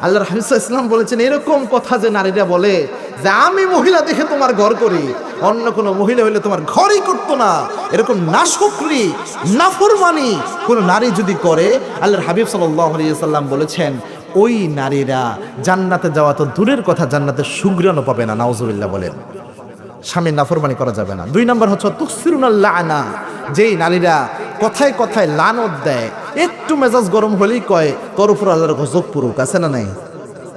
আল্লাহর হাবিব সাল্লাল্লাহু আলাইহি ওয়াসাল্লাম বলেছেন, এরকম কথা যে নারীরা বলে যে আমি মহিলা দেখে তোমার ঘর করি, অন্য কোনো মহিলা হইলে তোমার ঘরই করতো না, এরকম নাশুকরি নাফরমানি কোনো নারী যদি করে, আল্লাহর হাবিব সাল্লাল্লাহু আলাইহি ওয়াসাল্লাম বলেছেন ওই নারীরা জান্নাতে যাওয়া তো দূরের কথা, জান্নাতের সুঘ্রাণও পাবে না। নাউজুবিল্লাহ বলেন। স্বামীর নাফরমানি করা যাবে না। 2 নাম্বার হচ্ছে তুকসিরুনাল লানা। যেই নারীরা কথায় কথায় লানত দেয়, একটু মেজাজ গরম হলেই কয় তোর উপর আল্লাহর গজব পুরুক, আছে না নাই?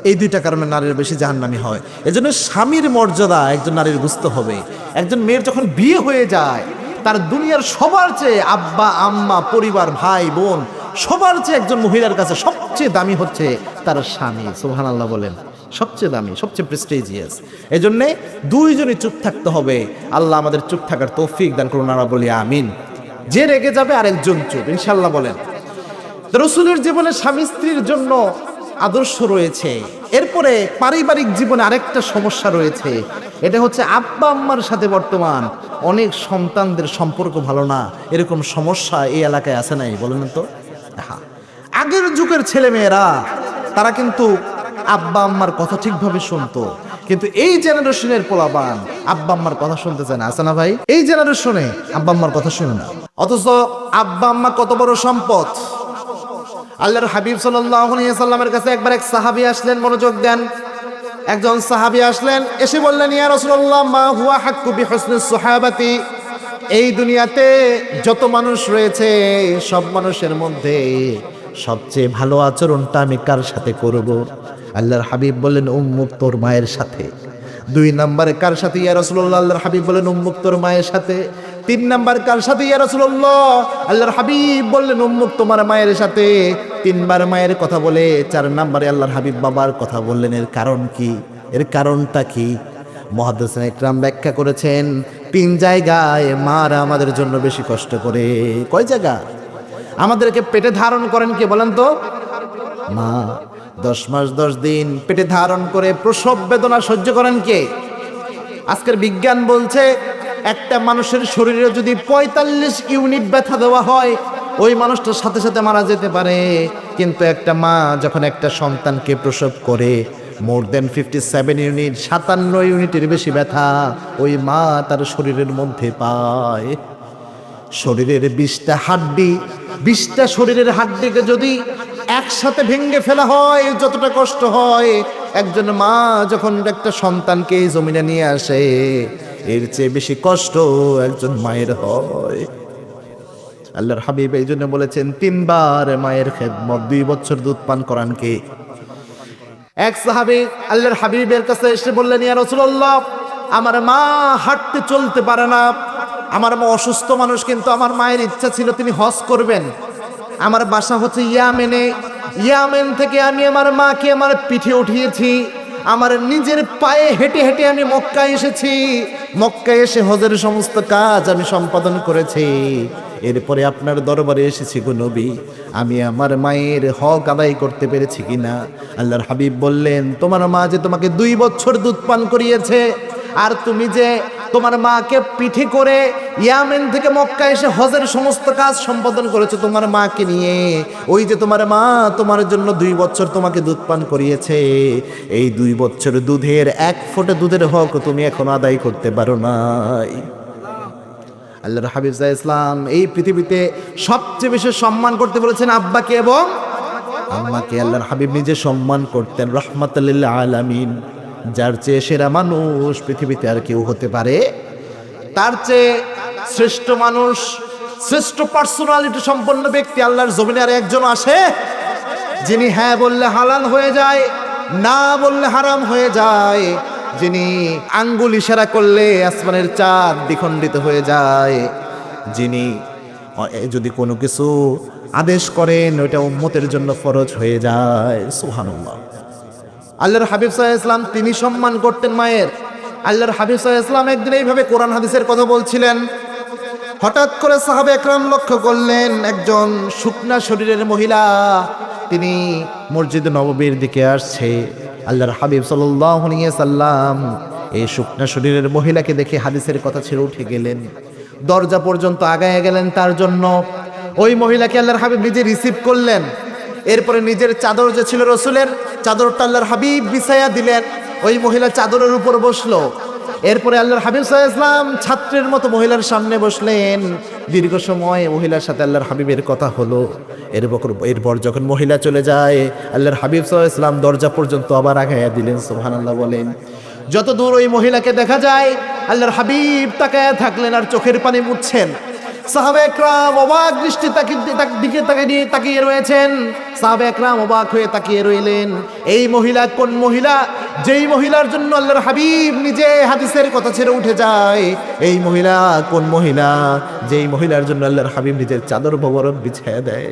এই 2টা কারণে নারীর বেশি জাহান্নামী হয়। এজন্য স্বামীর মর্যাদা একজন নারীর বুঝতে হবে। একজন মেয়ের যখন বিয়ে হয়ে যায়, তার দুনিয়ার সবার চেয়ে আব্বা আম্মা পরিবার ভাই বোন সবার চেয়ে একজন মহিলার কাছে সবচেয়ে দামি হচ্ছে তার স্বামী। সুবহানাল্লাহ বলেন। সবচেয়ে দামি, সবচেয়ে প্রেস্টিজিয়াস। এই জন্যে 2 জনই চুপ থাকতে হবে। আল্লাহ আমাদের চুপ থাকার তৌফিক দান করুন, আমরা বলি আমিন। যে রেগে যাবে আরেকজন চুপ, ইনশাআল্লাহ বলেন। রাসূলের জীবনে স্বামী স্ত্রীর জন্য আদর্শ রয়েছে। এরপরে পারিবারিক জীবনে আরেকটা সমস্যা রয়েছে, এটা হচ্ছে আব্বা আম্মার সাথে বর্তমান অনেক সন্তানদের সম্পর্ক ভালো না। এরকম সমস্যা এই এলাকায় আছে নাই বলেন তো? হ্যাঁ, আগের যুগের ছেলে মেয়েরা তারা কিন্তু আব্বা আম্মার কথা ঠিকভাবে শুনতো, কিন্তু এই জেনারেশনের পোলাপান আব্বা আম্মার কথা শুনতে চায় না, আছে না ভাই? এই জেনারেশনে আব্বা আম্মার কথা শুনে না। অথচ আব্বা আম্মা কত বড় সম্পদ। আল্লাহর হাবিব সাল্লাল্লাহু আলাইহি ওয়াসাল্লামের কাছে একবার এক সাহাবী আসলেন, মনোযোগ দেন। একজন সাহাবী আসলেন, এসে বললেন, ইয়া রাসূলুল্লাহ মা হুয়া হাক্কু বিহুসনিস সাহাবাতি। এই দুনিয়াতে যত মানুষ রয়েছে সব মানুষের মধ্যে সবচেয়ে ভালো আচরণটা আমি কার সাথে করব? আল্লাহর হাবিব বললেন উম্মুক, তোর মায়ের সাথে। 2 নম্বরে কার সাথে ইয়া রাসূলুল্লাহ? আল্লাহর হাবিব বললেন উম্মুক, তোর মায়ের সাথে। 3 নাম্বার কার সাথে ইয়া রাসূলুল্লাহ? আল্লাহর হাবিব বললেন উম্মুক, তোমার মায়ের সাথে। 3 বার মায়ের কথা বলে 4 নম্বরে আল্লাহর হাবিব বাবার কথা বললেন। এর কারণ কি? এর কারণটা কি? মুহাদ্দিসিন ইকরাম ব্যাখ্যা করেছেন 3 জায়গায় মারা আমাদের জন্য বেশি কষ্ট করে। কয় জায়গা? আমাদেরকে পেটে ধারণ করেন কে বলেন তো? মা। 10 মাস 10 দিন পেটে ধারণ করে প্রসব বেদনা সহ্য করেন কে? আজকের বিজ্ঞান বলছে একটা মানুষের শরীরে যদি 45 ইউনিট ব্যথা দেওয়া হয়, ওই মানুষটার সাথে সাথে মারা যেতে পারে। কিন্তু একটা মা যখন একটা সন্তানকে প্রসব করে, মোর দেন 57 ইউনিট, 57 ইউনিটের বেশি ব্যথা ওই মা তার শরীরের মধ্যে পায়। শরীরের 20টা হাড্ডি, 20টা শরীরের হাড্ডিকে যদি একসাথে ভেঙে ফেলা হয় যতটা কষ্ট হয়, একজন মা যখন একটা সন্তানকে এই জমিনে নিয়ে আসে এর চেয়ে বেশি কষ্ট একজন মায়ের হয়। আল্লাহর হাবিব এই জন্য বলেছেন 3 বার মায়ের খেদমত, 2 বছর দুধ পান করান কে? এক সাহাবী আল্লাহর হাবিবের কাছে এসে বললেন, ইয়া রাসূলুল্লাহ, আমার মা হাঁটতে চলতে পারে না, আমার মা অসুস্থ মানুষ, কিন্তু আমার মায়ের ইচ্ছা ছিল তিনি হজ করবেন। আমার বাসা হচ্ছে ইয়ামেনে, ইয়ামেন থেকে আমি আমার মাকে আমার পিঠে উঠিয়েছি, আমার নিজের পায়ে হেঁটে হেঁটে আমি মক্কায় এসেছি, মক্কায় এসে হজের সমস্ত কাজ আমি সম্পাদন করেছি, এরপরে আপনার দরবারে এসেছি গো নবী, আমি আমার মায়ের হক আদায় করতে পেরেছি কিনা? আল্লাহর হাবিব বললেন, তোমার মা যে তোমাকে 2 বছর দুধ পান করিয়েছে, আর তুমি যে তোমার মাকে পিঠে করে ইয়ামেন থেকে মক্কা এসে হজের সমস্ত কাজ সম্পাদন করেছো তোমার মাকে নিয়ে, ওই যে তোমার মা তোমার জন্য 2 বছর তোমাকে দুধ পান করিয়েছে, এই 2 বছর দুধের 1 ফোঁটা দুধের হক তুমি এখনো আদায় করতে পারো নাই। আল্লাহর হাবিব সাল্লাল্লাহু আলাইহি ওয়াসাল্লাম এই পৃথিবীতে সবচেয়ে বেশি সম্মান করতে বলেছেন আব্বাকে এবং আম্মাকে। আল্লাহর হাবিব নিজে সম্মান করতেন রাহমাতুল লিল আলামিন। যার চেয়ে সেরা মানুষ পৃথিবীতে আর কেউ হতে পারে? তার চেয়ে শ্রেষ্ঠ মানুষ, শ্রেষ্ঠ পার্সোনালিটি সম্পন্ন ব্যক্তি আল্লাহর জমিনে আর একজন আসে? যিনি হ্যাঁ বললে হালাল হয়ে যায়, না বললে হারাম হয়ে যায়, যিনি আঙ্গুল ইশারা করলে আসমানের চাঁদ দ্বিখণ্ডিত হয়ে যায়, যিনি যদি কোনো কিছু আদেশ করেন ওইটা উম্মতের জন্য ফরজ হয়ে যায়। সুবহানাল্লাহ। আল্লাহর হাবিব সাল্লাল্লাহু আলাইহি ওয়াসাল্লাম তিনি সম্মান করতেন মায়ের। আল্লাহর হাবিব সাল্লাল্লাহু আলাইহি ওয়াসাল্লাম একদিন এইভাবে কোরআন হাদিসের কথা বলছিলেন, হঠাৎ করে সাহাবা একরাম লক্ষ্য করলেন একজন শুকনা শরীরের মহিলা তিনি মসজিদ নববীর দিকে আসছে। আল্লাহর হাবিব সাল্লাল্লাহু আলাইহি ওয়াসাল্লাম এই শুকনা শরীরের মহিলাকে দেখে হাদিসের কথা ছেড়ে উঠে গেলেন, দরজা পর্যন্ত আগায় গেলেন তার জন্য। ওই মহিলাকে আল্লাহর হাবিব নিজে রিসিভ করলেন, এরপরে নিজের চাদর যে ছিল রসুলের চাদরটা আল্লাহর হাবিব বিছায়া দিলেন, ওই মহিলা চাদরের উপর বসলো। এরপরে আল্লাহর হাবিব সাল্লাল্লাহু আলাইহি ওয়াসাল্লাম ছাত্রের মতো মহিলার সামনে বসলেন। দীর্ঘ সময় মহিলার সাথে আল্লাহর হাবিবের কথা হলো। এরপর যখন মহিলা চলে যায় আল্লাহর হাবিব সাল্লাল্লাহু আলাইহি ওয়াসাল্লাম দরজা পর্যন্ত আবার আগায়া দিলেন। সুবহানাল্লাহ বলেন। যত দূর ওই মহিলাকে দেখা যায় আল্লাহর হাবিব তাকায়া থাকলেন আর চোখের পানি মুছছেন। সাহাবা একরাম অবাক দৃষ্টি দিকে তাকিয়ে রয়েছেন। সাহাবা একরাম অবাক হয়ে তাকিয়ে রইলেন। এই মহিলা কোন মহিলা? যেই মহিলার জন্য আল্লাহর হাবিব নিজে হাদিসের কথা ছেড়ে উঠে যায়। এই মহিলা কোন মহিলা? যেই মহিলার জন্য আল্লাহর হাবিব নিজের চাদর বরফ বিছায়া দেয়।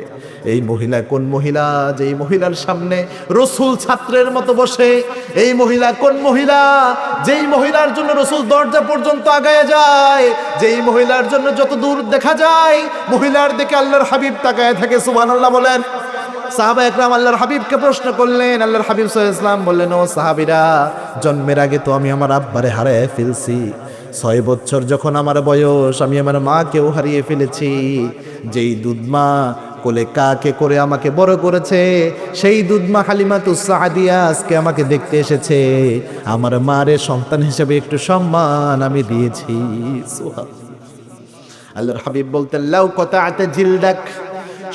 এই মহিলা কোন মহিলা? যেই মহিলার সামনে রসুল ছাত্রের মতো বসে। এই মহিলা কোন মহিলা? যেই মহিলার জন্য রসুল দরজা পর্যন্ত আগায় যায়। যেই মহিলার জন্য যত দূর দেখা যায় মহিলার দিকে আল্লাহর হাবিব তাকায় থাকে। সুবহানাল্লাহ বলেন। সাহাবা একরাম আল্লাহর হাবিবকে প্রশ্ন করলেন। আল্লাহর হাবিব সাল্লাল্লাহু আলাইহি ওয়াসাল্লাম বললেন, ও সাহাবীরা, জন্মের আগে তো আমি আমার আব্বারে হারিয়ে ফেলছি। 6 বছর যখন আমার বয়স আমি আমার মাকেও হারিয়ে ফেলেছি। যেই দুধমা কোলে কাকে করে আমাকে বড় করেছে সেই দুধমা হালিমাতুস সাদিয়া আজকে আমাকে দেখতে এসেছে। আমার মারে সন্তান হিসেবে একটু সম্মান আমি দিয়েছি। আল্লাহর হাবিব বলতেন, লাউ কতাআতা জিলদাক,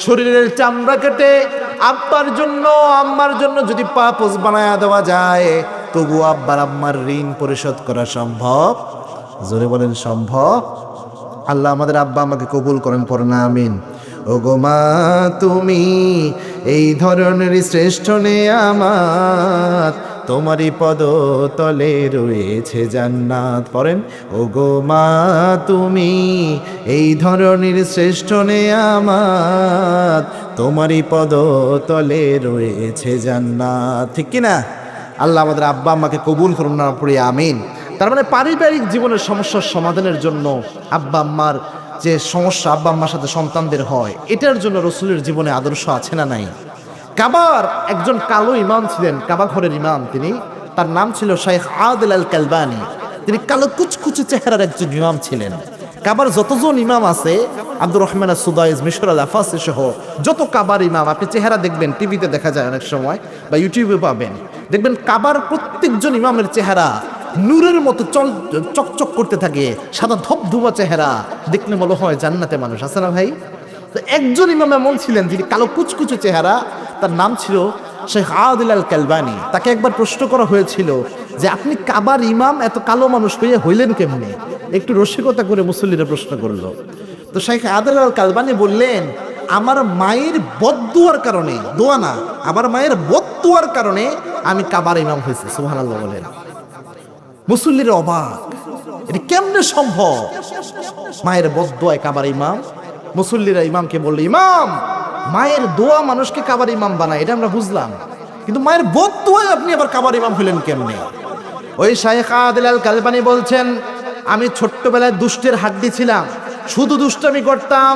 শরীরের চামড়া কেটে আব্বার জন্য আম্মার জন্য যদি পাপোশ বানায়া দেওয়া যায় তবু আব্বার আম্মার ঋণ পরিশোধ করা সম্ভব। জোরে বলেন সম্ভব। আল্লাহ আমাদের আব্বা আমাকে কবুল করেন, পড়েন আমিন। ও গো মা তুমি এই ধরনের শ্রেষ্ঠ নেয়ামত, তোমারই পদ তলে রয়েছে জান্নাত। পড়েন, ও গো মা তুমি এই ধরনের শ্রেষ্ঠ নেয়ামত, তোমারই পদ তলে রয়েছে জান্নাত। ঠিক কিনা? আল্লাহ আমাদের আব্বা আম্মাকে কবুল করুন না, পড়ি আমিন। তার মানে পারিবারিক জীবনের সমস্যার সমাধানের জন্য আব্বা আম্মার যে সমস্যা আব্বা আম্মার সাথে সন্তানদের হয়, এটার জন্য রসুলের জীবনে আদর্শ আছে না নাই? কাবার একজন কালো ইমাম ছিলেন, কাবা ঘরের ইমাম তিনি। তার নাম ছিল শাইখ আদিল আল কালবানি। তিনি কালো কুচকুচে চেহারার একজন ইমাম ছিলেন। কাবার যতজন ইমাম আছে, আব্দুর রহমান আস-সুদাইস, মিশর আল-আফাসি সহ যত কাবার ইমাম আপনি চেহারা দেখবেন, টিভিতে দেখা যায় অনেক সময় বা ইউটিউবে পাবেন, দেখবেন কাবার প্রত্যেকজন ইমামের চেহারা নূরের মতো চকচক করতে থাকে, সাদা ধবধবা চেহারা, দেখলে মনে হয় জান্নাতে মানুষ আছে না ভাই। তো একজন ইমাম এমন ছিলেন যিনি কালো কুচকুচে চেহারা, তার নাম ছিল শেখ আদিল আল কালবানি। তাকে একবার প্রশ্ন করা হয়েছিল যে আপনি কাবার ইমাম এত কালো মানুষ হয়ে হইলেন কেমনে? একটু রসিকতা করে মুসল্লিরা প্রশ্ন করলো। তো শেখ আদিল আল কালবানি বললেন, আমার মায়ের বদদুয়ার কারণে, দোয়া না, আমার মায়ের বদদুয়ার কারণে আমি কাবার ইমাম হয়েছি। সুবহানাল্লাহ বলেন। মুসল্লিরা অবাক, এটা কেমনে সম্ভব? মায়ের বদদুয়ায় কাবার ইমাম। মুসল্লিরা ইমামকে বললো, ইমাম মায়ের দোয়া মানুষকে কাবার ইমাম বানায়, এটা আমরা বুঝলাম, কিন্তু মায়ের বদদুয়ায় আপনি আবার কাবার ইমাম হলেন কেমনে? ওই শাইখ আদিল আল কালবানি বলছেন, আমি ছোট্টবেলায় দুষ্টের হাড্ডি ছিলাম, শুধু দুষ্টামি করতাম।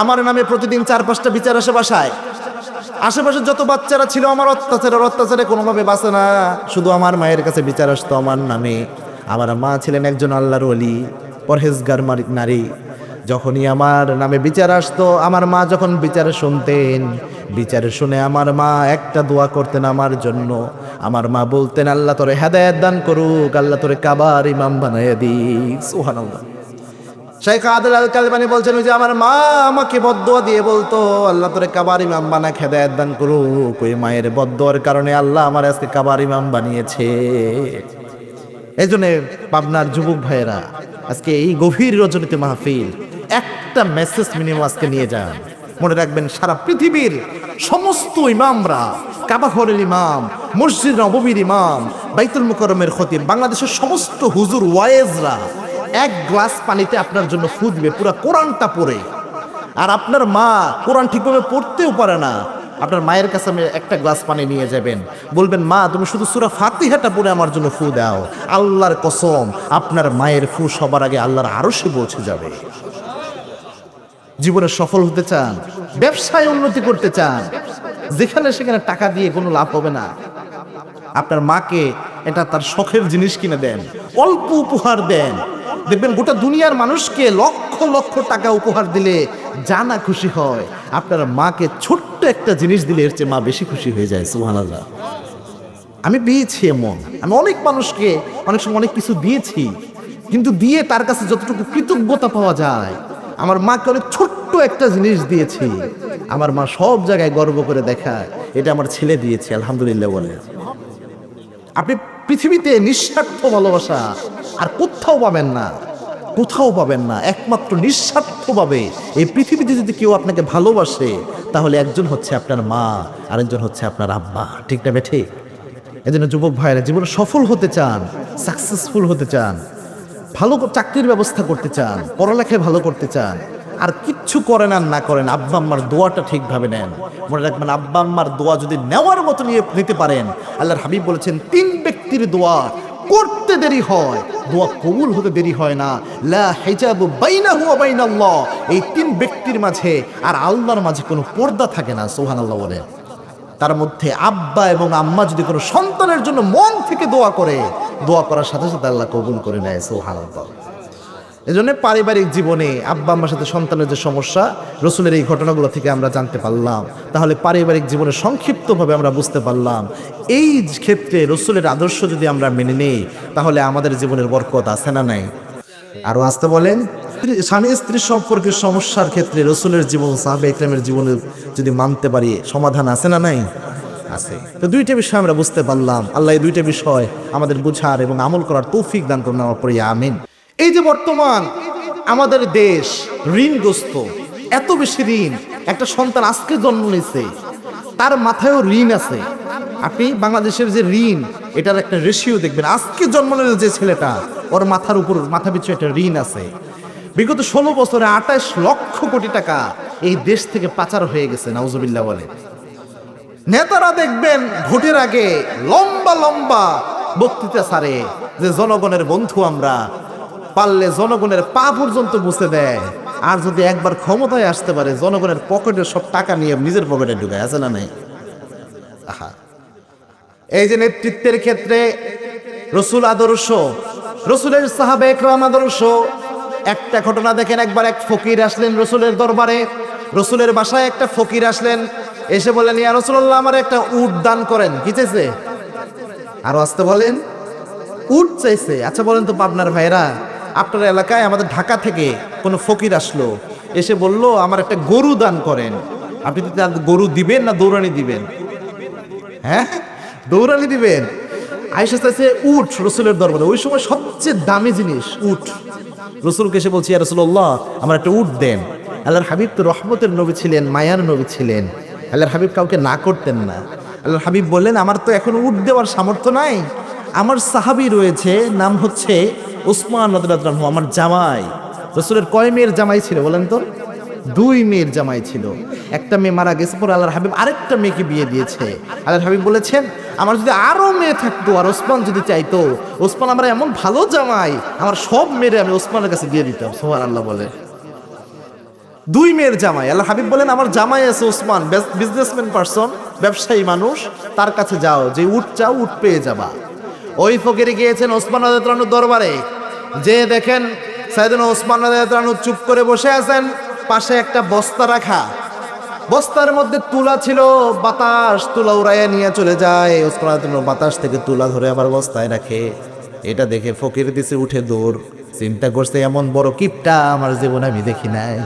আমার নামে প্রতিদিন 4-5টা বিচার আসে বাসায়। আশেপাশে যত বাচ্চারা ছিল আমার অত্যাচারে কোনোভাবে বাঁচে না, শুধু আমার মায়ের কাছে বিচার আসতো আমার নামে। আমার মা ছিলেন একজন আল্লাহর ওলি, পরহেজগার নারী। যখনই আমার নামে বিচার আসতো, আমার মা যখন বিচারে শুনতেন, বিচারে শুনে আমার মা একটা দোয়া করতেন আমার জন্য। আমার মা বলতেন, আল্লাহ তোরে হেদায়েত দান করুক, আল্লাহ তোরে কাবার ইমাম বানাইয়া দিক। সুবহানাল্লাহ। শেখ আদিল আল কালবানি বলছেন, ওই যে আমার মা আমাকে বদদুয়া দিয়ে বলতো, আল্লাহ তোরে কাবার ইমাম বানায় হেদায়েত দান করুক, ওই মায়ের বদদুয়ার কারণে আল্লাহ আমার আজকে কাবার ইমাম বানিয়েছে। এই জন্য পাবনার যুবক ভাইয়েরা, আজকে এই গভীর রজনীতে মাহফিল, একটা মেসেজ মিনিমাম আজকে নিয়ে যান। মনে রাখবেন, সারা পৃথিবীর সমস্ত ইমামরা, কাবা ঘরের ইমাম, মসজিদ নববীর ইমাম, বাইতুল মুকাররমের খতিব, বাংলাদেশের সমস্ত হুজুর ওয়াইজরা এক গ্লাস পানিতে আপনার জন্য ফু দিবে পুরো কোরআনটা পড়ে। আর আপনার মা কোরআন ঠিকভাবে পড়তেও পারে না, আপনার মায়ের কাছে আমি একটা গ্লাস পানি নিয়ে যাবেন, বলবেন, মা তুমি শুধু সূরা ফাতিহাটা পড়ে আমার জন্য ফু দাও। আল্লাহর কসম, আপনার মায়ের ফু সবার আগে আল্লাহর আরশে পৌঁছে যাবে। জীবনে সফল হতে চান, ব্যবসায় উন্নতি করতে চান, যেখানে সেখানে টাকা দিয়ে কোনো লাভ হবে না। আপনার মাকে এটা তার শখের জিনিস কিনে দেন, অল্প উপহার দেন, দেখবেন গোটা দুনিয়ার মানুষকে লক্ষ লক্ষ টাকা উপহার দিলে যা না খুশি হয়, আপনার মাকে ছোট্ট একটা জিনিস দিলে এর চেয়ে মা বেশি খুশি হয়ে যায়। সুবহানাল্লাহ। আমি পেয়েছি এমন, আমি অনেক মানুষকে অনেক সময় অনেক কিছু দিয়েছি, কিন্তু দিয়ে তার কাছে যতটুকু কৃতজ্ঞতা পাওয়া যায়, আমার মাকে অনেক ছোট্ট একটা জিনিস দিয়েছি, আমার মা সব জায়গায় গর্ব করে দেখায়, এটা আমার ছেলে দিয়েছে, আলহামদুলিল্লাহ বলে। আপনি পৃথিবীতে নিঃস্বার্থ ভালোবাসা আর কোথাও পাবেন না, কোথাও পাবেন না। একমাত্র নিঃস্বার্থভাবে এই পৃথিবীতে যদি কেউ আপনাকে ভালোবাসে, তাহলে একজন হচ্ছে আপনার মা, আরেকজন হচ্ছে আপনার আব্বা। ঠিক না বেঠে? এই জন্য যুবক ভাইরা, জীবনে সফল হতে চান, সাকসেসফুল হতে চান, ভালো চাকরির ব্যবস্থা করতে চান, পড়ালেখায় ভালো করতে চান, আর কিচ্ছু করেন আর না করেন, আব্বা আম্মার দোয়াটা ঠিকভাবে নেন। মনে রাখবেন, আব্বা আম্মার দোয়া যদি নেওয়ার মতো নিতে পারেন, আল্লাহর হাবিব বলেছেন, 3 ব্যক্তির দোয়া করতে দেরি হয়, দোয়া কবুল হতে দেরি হয় না। লা হিজাবু বাইনাহু ওয়া বাইনাল্লাহ, এই 3 ব্যক্তির মাঝে আর আল্লাহর মাঝে কোনো পর্দা থাকে না। সুবহানাল্লাহ বলে। তার মধ্যে আব্বা এবং আম্মা যদি কোনো সন্তানের জন্য মন থেকে দোয়া করে, দোয়া করার সাথে সাথে আল্লাহ কবুল করে নেয়। সুবহানাল্লাহ। এজন্য পারিবারিক জীবনে আব্বা আম্মার সাথে সন্তানের যে সমস্যা, রসুলের এই ঘটনাগুলো থেকে আমরা জানতে পারলাম। তাহলে পারিবারিক জীবনে সংক্ষিপ্তভাবে আমরা বুঝতে পারলাম, এই ক্ষেত্রে রসুলের আদর্শ যদি আমরা মেনে নেই, তাহলে আমাদের জীবনের বরকত আছে না নাই? আরো আসতে বলেন, স্বামী স্ত্রীর সম্পর্কের সমস্যার ক্ষেত্রে রসুলের জীবন, সাহাবে ইকরামের জীবনে যদি মানতে পারি, সমাধান আছে না নাই? আছে। তো 2টা বিষয় আমরা বুঝতে পারলাম। আল্লাহ এই 2টা বিষয় আমাদের বুঝার এবং আমল করার তৌফিক দান করুন, আমার পরে আমিন। এই যে বর্তমান আমাদের দেশ ঋণগ্রস্ত, এত বেশি ঋণ, একটা সন্তান আজকে জন্ম নিয়েছে, তার মাথায়ও ঋণ আছে। আপনি বাংলাদেশের যে ঋণ, এটার একটা রেশিও দেখবেন, আজকে জন্ম নিল যে ছেলেটা, ওর মাথার উপর, মাথা পিছু একটা ঋণ আছে। বিগত 16 বছরে 28 লক্ষ কোটি টাকা এই দেশ থেকে পাচার হয়ে গেছে। নাউজুবিল্লাহ বলে। নেতারা দেখবেন ভোটের আগে লম্বা লম্বা বক্তৃতা ছাড়ে যে জনগণের বন্ধু আমরা, পারলে জনগণের পা পর্যন্ত মুছে দেয়, আর যদি একবার ক্ষমতায় আসতে পারে, জনগণের পকেটের সব টাকা নিয়ে নিজের পকেটে ঢুকায়। আছে না নাই? আহা, এই যে নেতৃত্বের ক্ষেত্রে রসুল আদর্শ, রসুলের সাহাবে একরাম আদর্শ। একটা ঘটনা দেখেন, একবার এক ফকির আসলেন রসুলের দরবারে, রসুলের বাসায় একটা ফকির আসলেন, এসে বললেন, ইয়া রাসূলুল্লাহ, আমার একটা উট দান করেন। কি চাইছে? আরো আসতে বলেন। উট চাইছে। আচ্ছা বলেন তো পাবনার ভাইরা, আপনার এলাকায় আমাদের ঢাকা থেকে কোনো ফকির আসলো, এসে বলল আমার একটা গরু দান করেন, আপনি কি তার গরু দিবেন না দৌড়ানি দিবেন? হ্যাঁ, দৌড়ানি দিবেন। আয়েশা চাইছে উট রসুলের দরবারে, ওই সময় সবচেয়ে দামি জিনিস উট। রসুলকে এসে বলছি, ইয়া রাসূলুল্লাহ আমার একটা উট দেন। আল্লাহর হাবিব তো রহমতের নবী ছিলেন, মায়ার নবী ছিলেন। আল্লাহর হাবিব কাউকে না করতেন না। আল্লাহর হাবিব বললেন আমার তো এখন উট দেওয়ার সামর্থ্য নাই, আমার সাহাবী রয়েছে, নাম হচ্ছে উসমান রাদিয়াল্লাহু আনহু, আমার জামাই। রসুলের কয় মেয়ের জামাই ছিল বলেন তো? 2 মেয়ের জামাই ছিল। একটা মেয়ে মারা গেছে, পরে আল্লাহর হাবিব আরেকটা মেয়েকে বিয়ে দিয়েছে। আল্লাহর হাবিব বলেছেন আমার যদি আরো মেয়ে থাকতো আর ওসমান যদি চাইতো, ওসমান আমার এমন ভালো জামাই, আমার সব মেয়েরে আমি ওসমানের কাছে দিয়ে দিতাম। সুবহানাল্লাহ বলে। 2 মেয়ের জামাই। আল্লাহ হাবিব বলেন আমার জামাই আছে ওসমান, বিজনেসম্যান পারসন, ব্যবসায়ী মানুষ, তার কাছে যাও, যে উট চাও উট পেয়ে যাবা। ওই ফকিরে গিয়েছেন ওসমান রাদিয়াল্লাহু আনহুর দরবারে, যে দেখেন সাইয়েদনা ওসমান রাদিয়াল্লাহু আনহু চুপ করে বসে আছেন, পাশে একটা বস্তা রাখা, বস্তার মধ্যে তুলা ছিল, বাতাস তুলা উড়াইয়া নিয়ে চলে যায়। ওসমান রাদিয়াল্লাহু আনহু বাতাস থেকে তুলা ধরে আবার বস্তায় রাখে। এটা দেখে ফকির দিছে উঠে দৌড়। চিন্তা করছে এমন বড় কিপটা আমার জীবনে আমি দেখি নাই।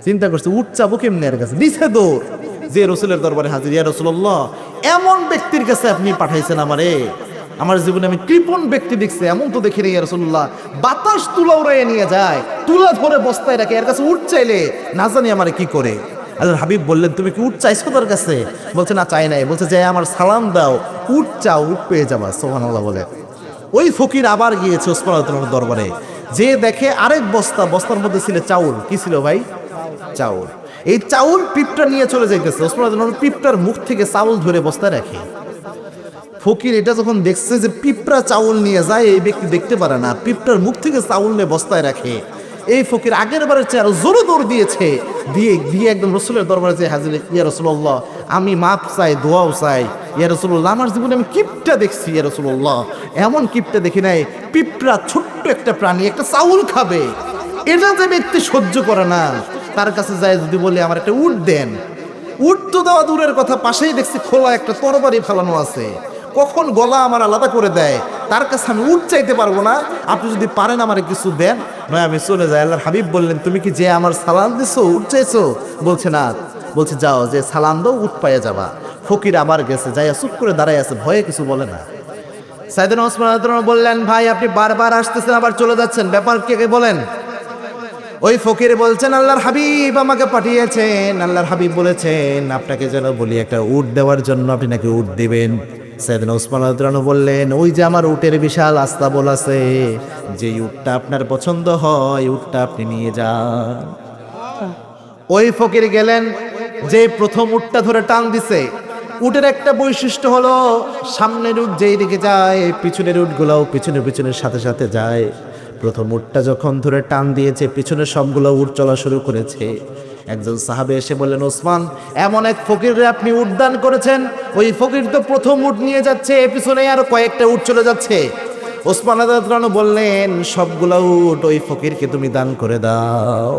চিন্তা করছে উঠ চাবো কেমনে, এর কাছে দিছে দৌড়, যে রসুলের দরবারে হাজির। ইয়া রাসূলুল্লাহ এমন ব্যক্তির কাছে আপনি পাঠাইছেন আমারে, আমার জীবনে আমি কৃপণ ব্যক্তি দেখছি এমন তো দেখিনি ইয়া রাসূলুল্লাহ। বাতাস তুলা উড়াইয়া নিয়ে যায়, তুলা ধরে বস্তায় রাখে, এর কাছে উঠ চাইলে না জানি আমারে কি করে। আল্লাহর হাবিব বললেন তুমি কি উঠ চাইছো তার কাছে? বলছে না চাই নাই। বলছে যে আমার সালাম দাও, উঠ চাও উঠ পেয়ে যাবা। সুবহানাল্লাহ বলে। ওই ফকির আবার গিয়েছে ওসমান রাদিয়াল্লাহু আনহুর দরবারে, যে দেখে আরেক বস্তা, বস্তার মধ্যে ছিল চাউল। কি ছিল ভাই? চাউল। এই চাউল পিঁপড়া নিয়ে চলে যাইতেছে। ওসমান রাদিয়াল্লাহু আনহু পিঁপড়ার মুখ থেকে চাউল ধরে বস্তায় রাখে। ফকির এটা যখন দেখছে যে পিঁপড়া চাউল নিয়ে যায়, এই ব্যক্তি দেখতে পারে না, পিঁপড়ার মুখ থেকে চাউল নিয়ে বস্তায় রাখে। এই ফকির আগের বারের চেয়ে আরো জোরে দৌড় দিয়েছে, দিয়ে একদম রসুলের দরবারে যে হাজির। ইয়া রাসূলুল্লাহ আমি মাপ চাই, দোয়াও চাই। ইয়া রাসূলুল্লাহ আমার জীবনে আমি কিপটা দেখছি ইয়া রাসূলুল্লাহ, এমন কিপটা দেখি নাই। পিঁপড়া ছোট্ট একটা প্রাণী, একটা চাউল খাবে, এটা যে ব্যক্তি সহ্য করে না, তার কাছে যায় যদি বলে আমার একটা উট দেন। উট তো দেওয়া দূরের কথা, পাশেই দেখছি খোলা একটা তরবারি ফেলানো আছে, কখন গলা আমার আলাদা করে দেয়। তার কাছে আমি উট চাইতে পারবো না, আপনি যদি পারেন আমার কিছু দেন, নয় আমি চলে যাই। আল্লাহর হাবিব বললেন তুমি কি যে আমার সালাম দিছো উট চাইছো? বলছে না। বলছে যাও, যে সালাম দাও উট পাইয়া যাবা। ফকির আবার গেছে, যাইয়া চুপ করে দাঁড়াই আছে, ভয়ে কিছু বলে না। সাইয়েদনা ওসমান রাদিয়াল্লাহু আনহু বললেন ভাই আপনি বারবার আসতেছেন আবার চলে যাচ্ছেন, ব্যাপার কে বলেন? ওই ফকির বলছেন আল্লাহর হাবিব আমাকে পাঠিয়েছেন, আল্লাহর হাবিব বলেছেন আপনাকে যেন বলি একটা উট দেওয়ার জন্য, আপনি নাকি উট দিবেন। সাইয়েদনা ওসমান রাদিয়াল্লাহু আনহু বললেন ওই যে আমার উটের বিশাল আস্তাবল আছে, যে উটটা আপনার পছন্দ হয় উটটা আপনি নিয়ে যান। ওই ফকির গেলেন, যে প্রথম উটটা ধরে টান দিছে। উটের একটা বৈশিষ্ট্য হলো সামনের উট যেই দিকে যায় পিছনের উটগুলোও পিছনের সাথে সাথে যায়। প্রথম উটটা যখন ধরে টান দিয়েছে পিছনের সবগুলো উট চলা শুরু করেছে। একজন সাহাবে এসে বললেন ওসমান এমন এক ফকিরে আপনি উট দান করেছেন, ওই ফকির তো প্রথম উট নিয়ে যাচ্ছে, পিছনে আরো কয়েকটা উট চলে যাচ্ছে। ওসমান রাদিয়াল্লাহু আনহু বললেন সবগুলো উট ওই ফকিরকে তুমি দান করে দাও।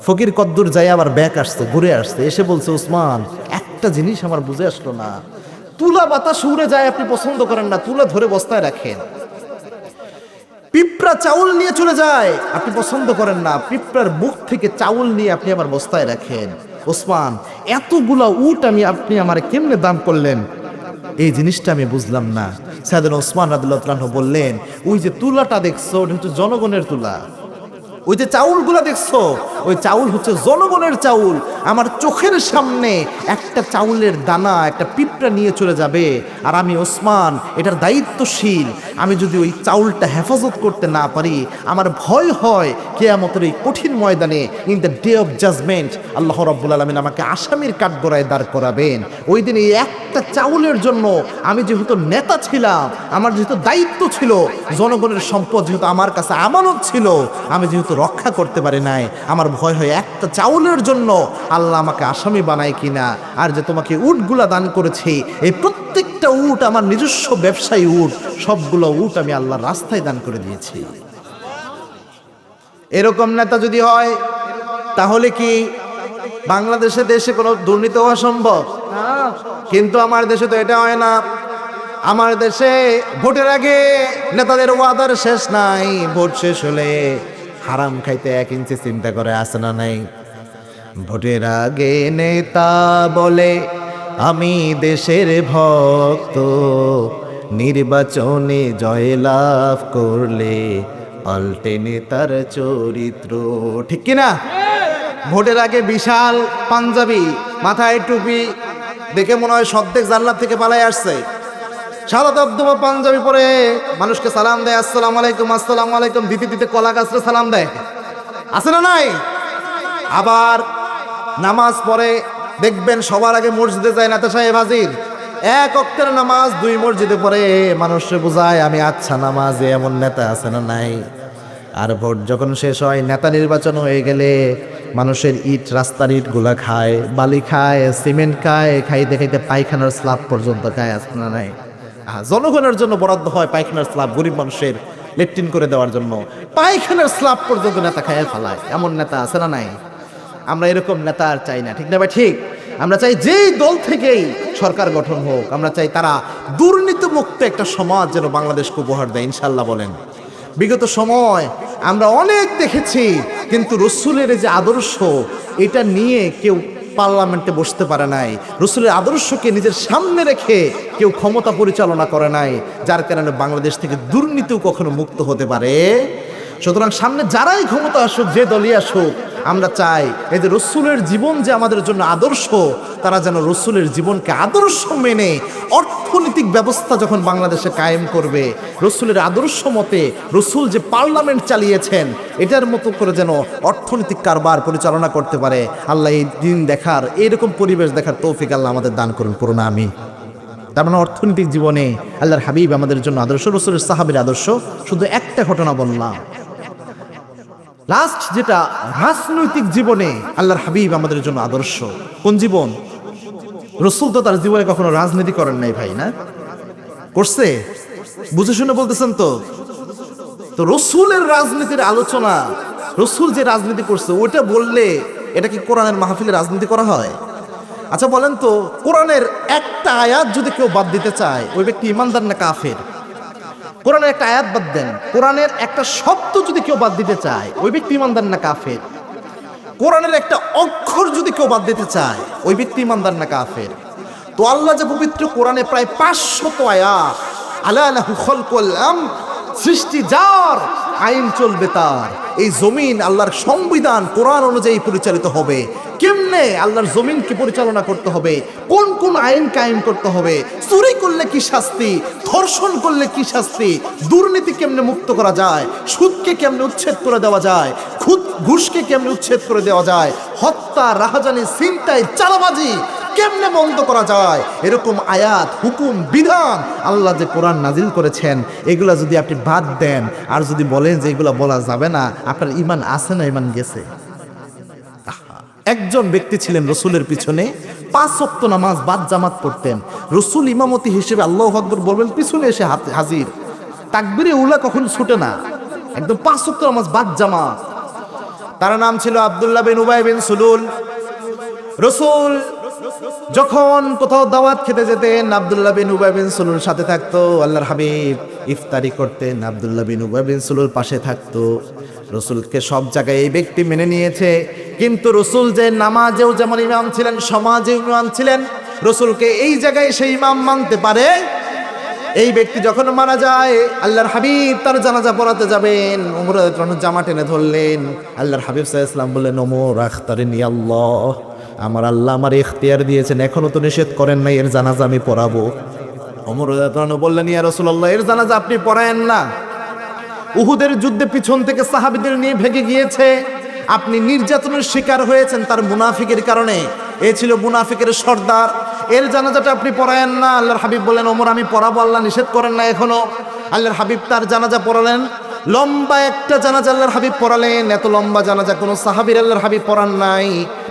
ফকির কদ্দুর যায় আবার ব্যাক আসছে, ঘুরে আসছে, এসে বলছে ওসমান একটা জিনিস আমার বুঝে আসলো না, তুলা বাতাস উড়ে যায় আপনি পছন্দ করেন না, তুলা ধরে বস্তায় রাখেন। পিঁপড়া চাউল নিয়ে চলে যায় আপনি পছন্দ করেন না, পিঁপড়ার মুখ থেকে চাউল নিয়ে আপনি আবার বস্তায় রাখেন। ওসমান এতগুলা উট আপনি আমার কেমনে দান করলেন, এই জিনিসটা আমি বুঝলাম না। সাইয়েদনা ওসমান রাদিয়াল্লাহু আনহু বললেন ওই যে তুলাটা দেখছো ওটা হচ্ছে জনগণের তুলা, ওই যে চাউলগুলা দেখছো ওই চাউল হচ্ছে জনগণের চাউল। আমার চোখের সামনে একটা চাউলের দানা একটা পিঁপড়া নিয়ে চলে যাবে, আর আমি ওসমান এটার দায়িত্বশীল। আমি যদি ওই চাউলটা হেফাজত করতে না পারি, আমার ভয় হয় কিয়ামতের এই কঠিন ময়দানে, in the day of judgement, আল্লাহ রাব্বুল আলামিন আমাকে আসামির কাঠগড়ায় দাঁড় করাবেন। ওই দিন এই একটা চাউলের জন্য আমি যেহেতু নেতা ছিলাম, আমার যেহেতু দায়িত্ব ছিল, জনগণের সম্পদ যেহেতু আমার কাছে আমানত ছিল, আমি যেহেতু রক্ষা করতে পারি নাই, আমার ভয় হয় একটা চাউলের জন্য আল্লাহ আমাকে আসামি বানায় কিনা। আর যে তোমাকে উটগুলা দান করেছি, এই প্রত্যেকটা উট আমার নিজস্ব ব্যবসায়ী উট, সবগুলো উট আমি আল্লাহর রাস্তায় দান করে দিয়েছি। এরকম নেতা যদি হয় তাহলে কি বাংলাদেশে দেশে কোনো দুর্নীতি হওয়া সম্ভব? কিন্তু আমার দেশে তো এটা হয় না। আমার দেশে ভোটের আগে নেতাদের ওয়াদার শেষ নাই, ভোট শেষ হলে হারাম খাইতে 1 ইঞ্চি চিন্তা করে আসে না নাই। ভোটের আগে নেতা বলে আমি দেশের ভক্ত, নির্বাচনে জয়লাভ করলে পাল্টে নেতার চরিত্র। ঠিক কিনা? ভোটের আগে বিশাল পাঞ্জাবি, মাথায় টুপি, দেখে মনে হয় সদ্দেক জান্নাত থেকে পালায় আসছে। সাদা দবদবা পাঞ্জাবি পরে মানুষকে সালাম দেয়, আসসালামু আলাইকুম, আসসালামু আলাইকুম দিতে দিতে কলা গাছরে সালাম দেয়, আছে না নাই? আবার নামাজ পড়ে দেখবেন সবার আগে মসজিদে যায় নেতা সাহেব হাজির, 1 ওয়াক্তের নামাজ 2 মসজিদে পড়ে মানুষকে বোঝায় আমি আচ্ছা নামাজে। এমন নেতা আছে না নাই? আর ভোট যখন শেষ হয়, নেতা নির্বাচন হয়ে গেলে মানুষের ইট, রাস্তার ইট গুলা খায়, বালি খায়, সিমেন্ট খায়, খাইতে খাইতে পায়খানার স্ল্যাব পর্যন্ত খায়, আছে না নাই? জনগণের জন্য বরাদ্দ হয় পায়খানার স্ল্যাব, গরিব মানুষের লেট্রিন করে দেওয়ার জন্য পায়খানার স্ল্যাব পর্যন্ত নেতা খায় ফেলায়। এমন নেতা আছে না নাই? আমরা এরকম নেতা আর চাই না, ঠিক না ভাই? ঠিক। আমরা চাই যেই দল থেকেই সরকার গঠন হোক, আমরা চাই তারা দুর্নীতিমুক্ত একটা সমাজ যেন বাংলাদেশকে উপহার দেয়, ইনশাল্লাহ বলেন। বিগত সময় আমরা অনেক দেখেছি, কিন্তু রসুলের যে আদর্শ, এটা নিয়ে কেউ পার্লামেন্টে বসতে পারে নাই, রসুলের আদর্শকে নিজের সামনে রেখে কেউ ক্ষমতা পরিচালনা করে নাই, যার কারণে বাংলাদেশ থেকে দুর্নীতিও কখনো মুক্ত হতে পারে। সুতরাং সামনে যারাই ক্ষমতা আসুক, যে দলই আসুক, আমরা চাই এই যে রসুলের জীবন যে আমাদের জন্য আদর্শ, তারা যেন রসুলের জীবনকে আদর্শ মেনে অর্থনৈতিক ব্যবস্থা যখন বাংলাদেশে কায়েম করবে, রসুলের আদর্শ মতে রসুল যে পার্লামেন্ট চালিয়েছেন এটার মতো করে যেন অর্থনৈতিক কারবার পরিচালনা করতে পারে। আল্লাহ এই দিন দেখার, এইরকম পরিবেশ দেখার তৌফিক আল্লাহ আমাদের দান করুন, করুন আমি। তার মানে অর্থনৈতিক জীবনে আল্লাহর হাবিব আমাদের জন্য আদর্শ, রসুলের সাহাবীর আদর্শ। শুধু একটা ঘটনা বললাম। লাস্ট যেটা, রাজনৈতিক জীবনে আল্লাহর হাবিব আমাদের জন্য আদর্শ। কোন জীবন? রসুল তো তার জীবনে কখনো রাজনীতি করেন নাই ভাই, না করছে? বুঝে শুনে বলতেছেন তো? তো রসুলের রাজনীতির আলোচনা, রসুল যে রাজনীতি করছে ওটা বললে এটা কি কোরআনের মাহফিলে রাজনীতি করা হয়? আচ্ছা বলেন তো, কোরআনের একটা আয়াত যদি কেউ বাদ দিতে চায়, ওই ব্যক্তি ইমানদার না কাফের? কোরআনের একটা আয়াত বাদ দেন, কোরআনের একটা শব্দ যদি কেউ বাদ দিতে চায়, ওই ব্যক্তি ইমানদার না কাফের? কোরআনের একটা অক্ষর যদি কেউ বাদ দিতে চায়, ওই ব্যক্তি ইমানদার না কাফের? তো আল্লাহ যে পবিত্র কোরআনে প্রায় 500 আয়াত, আলা লাহু খালকুল আমর, সৃষ্টি যার, আইন চলবে তার। এই জমিন আল্লাহর সংবিধান কোরআন অনুযায়ী পরিচালিত হবে। কেমনে আল্লাহর জমিনকে পরিচালনা করতে হবে, কোন কোন আইন কায়েম করতে হবে, চুরি করলে কি শাস্তি, ধর্ষণ করলে কি শাস্তি, দুর্নীতি কেমনে মুক্ত করা যায়, সুদকে কেমনে উচ্ছেদ করে দেওয়া যায়, ঘুষকে কেমনে উচ্ছেদ করে দেওয়া যায়, হত্যা, রাহাজানি, ছিনতাই, চাঁদাবাজি কেমনে বন্ধ করা যায়, এরকম আয়াত, হুকুম, বিধান আল্লাহ যে কোরআন নাজিল করেছেন, এগুলা যদি আপনি বাদ দেন আর যদি বলেন যে এগুলা বলা যাবে না, আপনার ইমান আছে না ইমান গেছে? একজন ব্যক্তি ছিলেন রসুলের পিছনে 5 ওয়াক্ত নামাজ বাদ জামাত পড়তেন। রসুল ইমামতি হিসেবে আল্লাহু আকবার বলবেন, পিছনে এসে হাজির, তাকবীরে উলা কখন ছুটে না, একদম 5 ওয়াক্ত নামাজ বাদ জামাত। তার নাম ছিল আব্দুল্লাহ বিন উবাই বিন সুলুল। রসুল যখন কোথাও দাওয়াত খেতে যেতেন, আব্দুল্লাহ বিন উবাই বিন সুলুল সাথে থাকতো। আল্লাহর হাবিব ইফতারি করতেন, আব্দুল্লাহ বিন উবাই বিন সুলুল পাশে থাকতো। রসুলকে সব জায়গায় এই ব্যক্তি মেনে নিয়েছে, কিন্তু রসুল যে নামাজেও যেমন ইমাম ছিলেন, সমাজেও ইমাম ছিলেন, রসুলকে এই জায়গায় সেই ইমাম মানতে পারে। এই ব্যক্তি যখন মারা যায়, আল্লাহর হাবিব তার জানাজা পড়াতে যাবেন, ওমর রাদিয়াল্লাহু জামা টেনে ধরলেন। আল্লাহর হাবিব সাল্লাল্লাহু আলাইহি ওয়াসাল্লাম বললেন, ওমর আখতারিনি আল্লাহ, আমার আল্লাহ আমার ইখতিয়ার দিয়েছেন, এখনো তো নিষেধ করেন নাই এর জানাজা আমি পড়াবো। ওমর রাদিয়াল্লাহু বললেন, ইয়া রাসূলুল্লাহ, এর জানাজা আপনি পড়ায়েন না। উহুদের যুদ্ধে পিছন থেকে সাহাবীদের নিয়ে ভেগে গিয়েছে, আপনি নির্যাতনের শিকার হয়েছেন তার মুনাফিকের কারণে, এ ছিল মুনাফিকের সর্দার, এর জানাজাটা আপনি পড়ায়েন না। আল্লাহর হাবিব বললেন, ওমর আমি পড়াবো, আল্লাহ নিষেধ করেন না এখনো। আল্লাহর হাবিব তার জানাজা পড়ালেন, লম্বা একটা জানাজা আল্লাহর হাবিব পড়ালেন। এত লম্বা জানাজা কোনো সাহাবীর আল্লাহর হাবিব পড়ান নাই।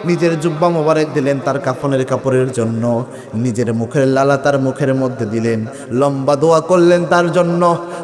নিজের জুব্বা মোবারক দিলেন তার কাফনের কাপড়ের জন্য, নিজের মুখের লালা তার মুখের মধ্যে দিলেন, লম্বা দোয়া করলেন তার জন্য।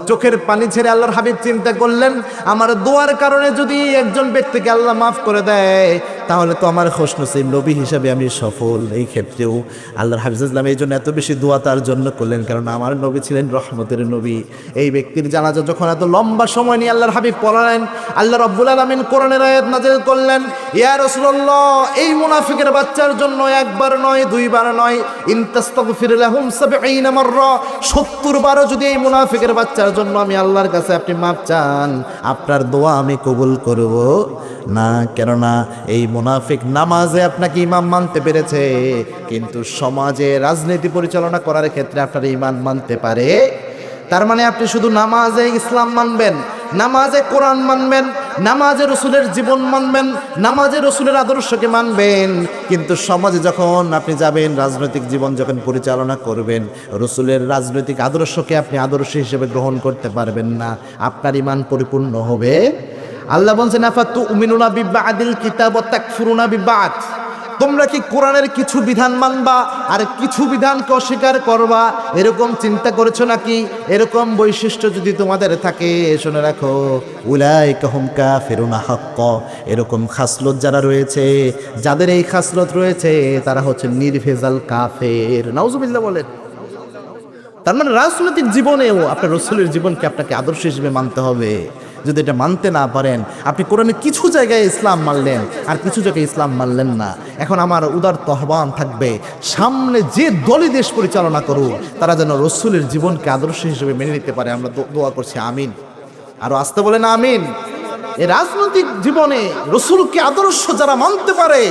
চোখের পানি ছেড়ে আল্লাহর হাবিব চিন্তা করলেন, আমার দোয়ার কারণে যদি একজন ব্যক্তিকে আল্লাহ মাফ করে দেয়, তাহলে তো আমার খুশনসিব, নবী হিসাবে আমি সফল। এই ক্ষেত্রেও আল্লাহর হাফিজ ইসলাম এই জন্য এত বেশি দোয়া তার জন্য করলেন, কারণ আমার নবী ছিলেন রহমতের নবী। এই ব্যক্তির জানাজা যখন এত লম্বা সময় নিয়ে আল্লাহর হাবিব পড়ালেন, আল্লাহ রাব্বুল আলামিন কোরআনের আয়াত নাযিল করলেন, ইয়া রাসূলুল্লাহ, এই মুনাফিকের বাচ্চার জন্য একবার নয়, দুইবার নয়, ইন তাস্তাগফির লাহুম ৭০ মাররা, ৭০ বারও যদি এই মুনাফিকের বাচ্চার জন্য আমি আল্লাহর কাছে আপনি মাপ চান, আপনার দোয়া আমি কবুল করব না। কেননা এই মুনাফিক নামাজে আপনাকে ইমাম মানতে পেরেছে, কিন্তু সমাজে রাজনীতি পরিচালনা করার ক্ষেত্রে আপনার ইমান মানতে পারে। তার মানে আপনি শুধু নামাজে ইসলাম মানবেন, নামাজে কোরআন মানবেন, নামাজে রসুলের জীবন মানবেন, নামাজে রসুলের আদর্শকে মানবেন, কিন্তু সমাজে যখন আপনি যাবেন, রাজনৈতিক জীবন যখন পরিচালনা করবেন, রসুলের রাজনৈতিক আদর্শকে আপনি আদর্শ হিসেবে গ্রহণ করতে পারবেন না, আপনার ইমান পরিপূর্ণ হবে। আল্লাহ বলছেন, আফাতুমিনুনা বিবাদিল কিতাব ওয়া তাকফুরুনা বিবাদ, তোমরা কি কোরআনের কিছু বিধান মানবা আর কিছু বিধানকে অস্বীকার করবা, এরকম চিন্তা করেছো নাকি? এরকম বৈশিষ্ট্য যদি তোমাদের থাকে, শুনে রাখো, উলাইকা হুম কাফিরুনা হাক্কা, এরকম খাসলত যারা রয়েছে, যাদের এই খাসলত রয়েছে, তারা হচ্ছে নির্ভেজাল কাফের। নাউজুবিল্লাহ বলেন। তার মানে রাজনৈতিক জীবনেও আপনার রসুলের জীবনকে আপনাকে আদর্শ হিসেবে মানতে হবে। যদি এটা মানতে না পারেন, আপনি কোরআনে কিছু জায়গায় ইসলাম মানলেন আর কিছু জায়গায় ইসলাম মানলেন না। এখন আমার উদার আহ্বান থাকবে, সামনে যে দলই দেশ পরিচালনা করুক, তারা যেন রসুলের জীবনকে আদর্শ হিসেবে মেনে নিতে পারে। আমরা দোয়া করছি, আমিন। আরো আসতে বলেন আমিন। এই রাজনৈতিক জীবনে রসুলকে আদর্শ যারা মানতে পারে,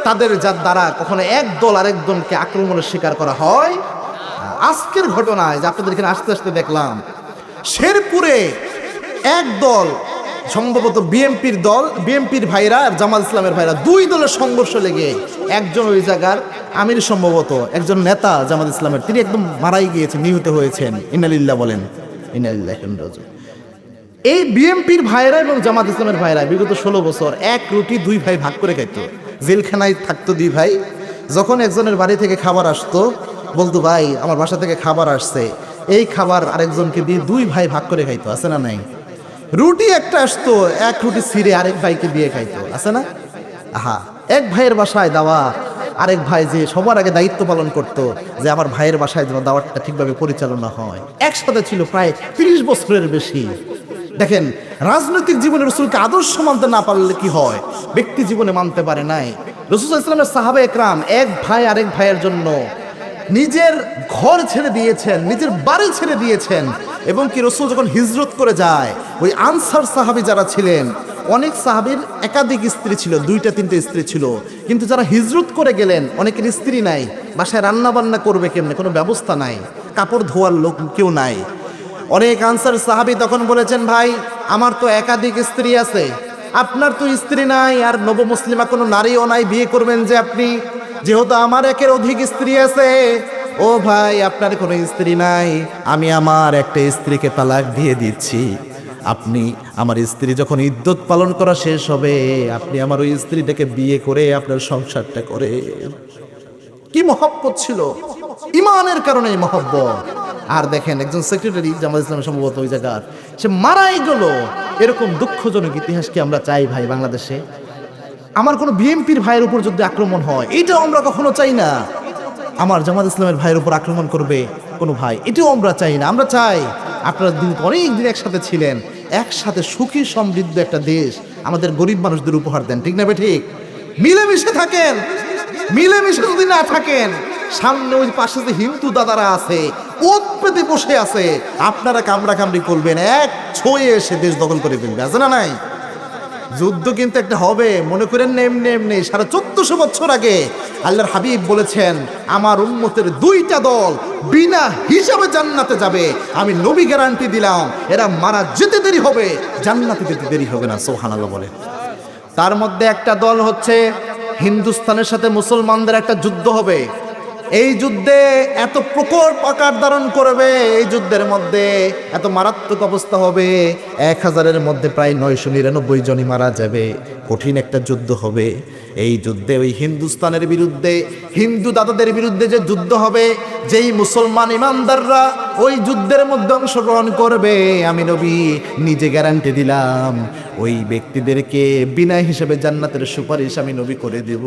তাদের যার দ্বারা কখনো এক দল আরেক দলকে আক্রমণের শিকার করা হয়। আজকের ঘটনায় যে আপনাদের এখানে আসতে আসতে দেখলাম, শেরপুরে এক দল, সম্ভবত বিএমপির দল, বিএমপির ভাইরা আর জামাত ইসলামের ভাইরা, দুই দলের সংঘর্ষ লেগে একজন ওই জায়গার আমির, সম্ভবত একজন নেতা জামাত ইসলামের, তিনি একদম মারাই গিয়েছেন, নিহত হয়েছেন। ইন্নালিল্লাহ বলেন, ইন্নালিল্লাহ। এই বিএমপির ভাইরা এবং জামাত ইসলামের ভাইরা বিগত 16 বছর এক রুটি দুই ভাই ভাগ করে খাইত, জেলখানায় থাকতো দুই ভাই। যখন একজনের বাড়ি থেকে খাবার আসতো, বলতো ভাই আমার বাসা থেকে খাবার আসছে, এই খাবার আরেকজনকে দিয়ে দুই ভাই ভাগ করে খাইতো, আছে না নাই? রুটি একটা আসতো, এক রুটি ছিঁড়ে আরেক ভাইকে দিয়ে খাইতো, আছে না? আহা, এক ভাইয়ের বাসায় দাওয়াত, আরেক ভাই যে সবার আগে দায়িত্ব পালন করতো যে আমার ভাইয়ের বাসায় যেন দাওয়াতটা ঠিকভাবে পরিচালনা হয়, একসাথে ছিল প্রায় 30 বছরের বেশি। দেখেন, রাজনৈতিক জীবনে রসুলকে আদর্শ মানতে না পারলে কি হয়, ব্যক্তি জীবনে মানতে পারে নাই। রাসূল সাল্লাল্লাহু আলাইহি ওয়াসাল্লামের সাহাবা একরাম এক ভাই আরেক ভাইয়ের জন্য নিজের ঘর ছেড়ে দিয়েছেন, নিজের বাড়ি ছেড়ে দিয়েছেন। এবং কি রাসূল যখন হিজরত করে যায়, ওই আনসার সাহাবী যারা ছিলেন, অনেক সাহাবীর একাধিক স্ত্রী ছিল, 2-3টে স্ত্রী ছিল, কিন্তু যারা হিজরত করে গেলেন অনেকের স্ত্রী নাই, বাসায় রান্না বান্না করবে কেমনে, কোনো ব্যবস্থা নাই, কাপড় ধোয়ার লোক কেউ নাই। অনেক আনসার সাহাবী তখন বলেছেন, ভাই আমার তো একাধিক স্ত্রী আছে, আপনার তো স্ত্রী নাই, আর নবমুসলিমা কোনো নারীও নাই, বিয়ে করবেন যে আপনি, যেহেতু আমার একের অধিক স্ত্রী আছে, ও ভাই আপনার কোনো স্ত্রী নাই, আমি আমার একটা স্ত্রীকে তালাক দিয়ে দিচ্ছি, আপনি আমার স্ত্রী যখন ইদ্যত পালন করা শেষ হবে, আপনি আমার ওই স্ত্রীটাকে বিয়ে করে আপনার সংসারটা করে। কি মহব্বত ছিল, ইমানের কারণে মহব্বত। আর দেখেন, একজন সেক্রেটারি জামাত ইসলামের সম্ভবত ওই জায়গার, সে মারাই গেল। এরকম দুঃখজনক ইতিহাস কি আমরা চাই ভাই বাংলাদেশে? আমার কোনো বিএমপির ভাইয়ের উপর যদি আক্রমণ হয়, এটাও আমরা কখনো চাই না। আমার জামাত ইসলামের ভাইয়ের উপর আক্রমণ করবে কোনো ভাই, এটাও আমরা চাই না। আমরা চাই আপনারা দিন অনেক দিন একসাথে ছিলেন, একসাথে সুখী সমৃদ্ধ একটা দেশ আমাদের গরিব মানুষদের উপহার দেন, ঠিক না বে ঠিক? মিলেমিশে থাকেন। মিলেমিশে যদি না থাকেন, সামনে ওই পাশে যে হিন্দু দাদারা আছে, ওত পেতে বসে আছে, আপনারা কামড়া কামড়ি করবেন, এক ছয়ে এসে দেশ দখল করে ফেলবে, আছে না নাই? যুদ্ধ কিন্তু একটা হবে, মনে করেন না এমনি এমনি। 1450 বছর আগে আল্লাহর হাবিব বলেছেন, আমার উম্মতের 2টা দল বিনা হিসাবে জান্নাতে যাবে, আমি নবী গ্যারান্টি দিলাম, এরা মারা যেতে দেরি হবে, জান্নাতে যেতে দেরি হবে না। সুবহানাল্লাহ বলে। তার মধ্যে একটা দল হচ্ছে হিন্দুস্তানের সাথে মুসলমানদের একটা যুদ্ধ হবে। এই যুদ্ধে এত প্রকট আকার ধারণ করবে, এই যুদ্ধের মধ্যে এত মারাত্মক অবস্থা হবে, 1000-এর মধ্যে প্রায় 999 জনই মারা যাবে। কঠিন একটা যুদ্ধ হবে। এই যুদ্ধে ওই হিন্দুস্তানের বিরুদ্ধে, হিন্দু দাদাদের বিরুদ্ধে যে যুদ্ধ হবে, যেই মুসলমান ইমানদাররা ওই যুদ্ধের মধ্যে অংশগ্রহণ করবে, আমি নবী নিজে গ্যারান্টি দিলাম ওই ব্যক্তিদেরকে বিনা হিসেবে জান্নাতের সুপারিশ আমি নবী করে দেব।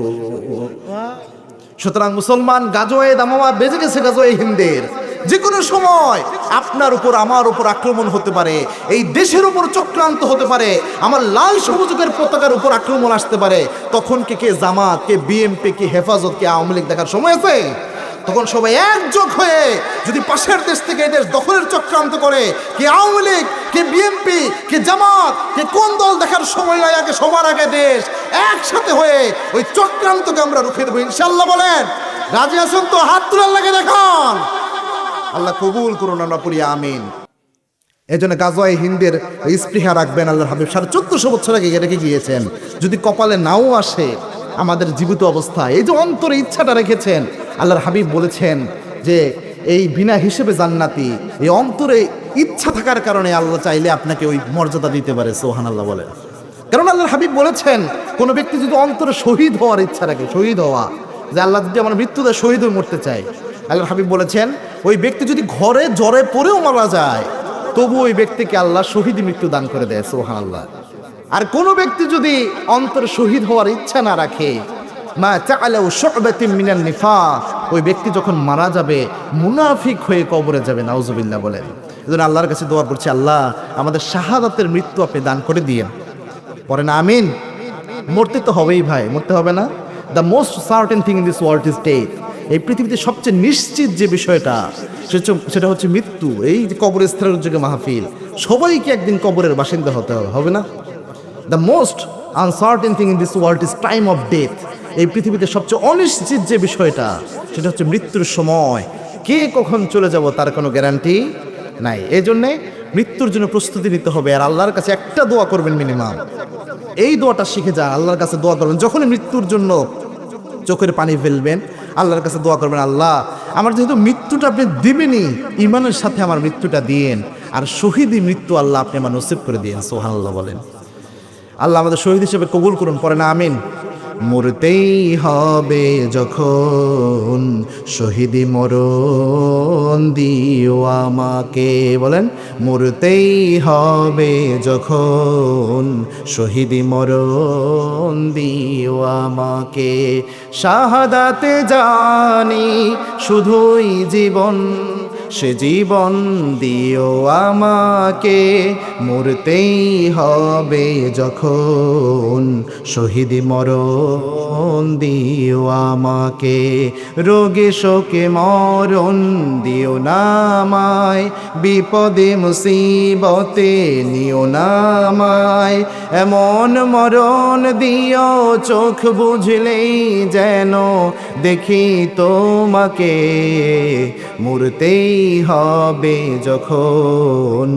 সুতরাং মুসলমান, গাজোয়ে দামামা বেজে গেছে, গাজোয়ে হিন্দের। যে কোনো সময় আপনার উপর আমার উপর আক্রমণ হতে পারে, এই দেশের উপর চক্রান্ত হতে পারে, আমার লাল সবুজের পতাকার উপর আক্রমণ আসতে পারে। তখন কে জামাত, কে বিএমপি, কে হেফাজত, কে আওয়ামী লীগ দেখার সময় আছে? তখন সবাই একযোগ হয়ে যদি পাশের দেশ থেকে এই দেশ দখলের চক্রান্ত করে, কে আওয়ামী লীগ, কে বিএমপি, কে জামাত, কে কোন দল দেখার সময় নয়, আগে সবার আগে দেশ একসাথে হয়ে ওই চক্রান্তকে আমরা রুখে দেবো ইনশাল্লাহ। বলেন রাজি আছেন তো? হাত তুলে আল্লাহকে দেখান। আল্লাহ কবুল করুন, আমরা পড়ি আমিন। এই জন্য গাজওয়ায়ে হিন্দের স্পৃহা রাখবেন। আল্লাহর হাবিব 1450 বছর আগে রেখে গিয়েছেন। যদি কপালে নাও আসে আমাদের জীবিত অবস্থায়, এই যে অন্তরে ইচ্ছাটা রেখেছেন, আল্লাহর হাবিব বলেছেন যে এই বিনা হিসেবে জান্নাতি, এই অন্তরে ইচ্ছা থাকার কারণে আল্লাহ চাইলে আপনাকে ওই মর্যাদা দিতে পারে। সুবহানাল্লাহ বলেন। কারণ আল্লাহর হাবিব বলেছেন, কোন ব্যক্তি যদি অন্তরে শহীদ হওয়ার ইচ্ছা রাখে, শহীদ হওয়া, যে আল্লাহ যদি আমার মৃত্যুতে শহীদ হয়ে মরতে চায়, আল্লাহর হাবিব বলেছেন ওই ব্যক্তি যদি ঘরে জ্বরে পড়েও মারা যায়, তবু ওই ব্যক্তিকে আল্লাহ শহীদ মৃত্যু দান করে দেয়। সুবহানাল্লাহ। আর কোন ব্যক্তি যদি অন্তরে শহীদ হওয়ার ইচ্ছা না রাখে, মা চাআলাউ শু'বাতিন মিনান নিফাক, ওই ব্যক্তি যখন মারা যাবে মুনাফিক হয়ে কবরে যাবে। নাউজুবিল্লাহ বলেন। এজন্য আল্লাহর কাছে দোয়া করছি, আল্লাহ আমাদের শাহাদাতের মৃত্যু আপনি দান করে দিয়েন। পরে না আমিন। মরতে তো হবেই ভাই, মরতে হবে না? The most certain thing in this world is death. এই পৃথিবীতে সবচেয়ে নিশ্চিত যে বিষয়টা, সেটা হচ্ছে মৃত্যু। এই যে কবরস্থানের যুগে মাহফিল, সবাইকে একদিন কবরের বাসিন্দা হতে হবে, হবে না? The most uncertain thing in this world is time of death. এই পৃথিবীতে সবচেয়ে অনিশ্চিত যে বিষয়টা, সেটা হচ্ছে মৃত্যুর সময়। কে কখন চলে যাব তার কোনো গ্যারান্টি নাই। এই জন্যে মৃত্যুর জন্য প্রস্তুতি নিতে হবে। আর আল্লাহর কাছে একটা দোয়া করবেন মিনিমাম, এই দোয়াটা শিখে যান। আল্লাহর কাছে দোয়া করবেন যখনই মৃত্যুর জন্য চোখের পানি ফেলবেন, আল্লাহর কাছে দোয়া করবেন, আল্লাহ আমার যেহেতু মৃত্যুটা আপনি দিবেনই, ইমানের সাথে আমার মৃত্যুটা দিয়েন, আর শহীদি মৃত্যু আল্লাহ আপনি আমার নসিব করে দিয়েন। সুবহানাল্লাহ বলেন। আল্লাহ আমাদের শহীদ হিসেবে কবুল করুন। পরে না আমিন। মরতেই হবে যখন শহীদি মরণ দিও আমাকে। বলেন মরতেই হবে যখন শহীদি মরণ দিও আমাকে। শাহাদাতে জানি শুধুই জীবন, সে জীবন দিও আমাকে। মরতেই হবে যখন শহীদি মরণ দিও আমাকে। রোগে শোকে মরণ দিও না আমায়, বিপদে মুসিবতে নিও না আমায়। এমন মরণ দিও চোখ বুঝলেই যেন দেখি তোমাকে। মরতেই হবে যখন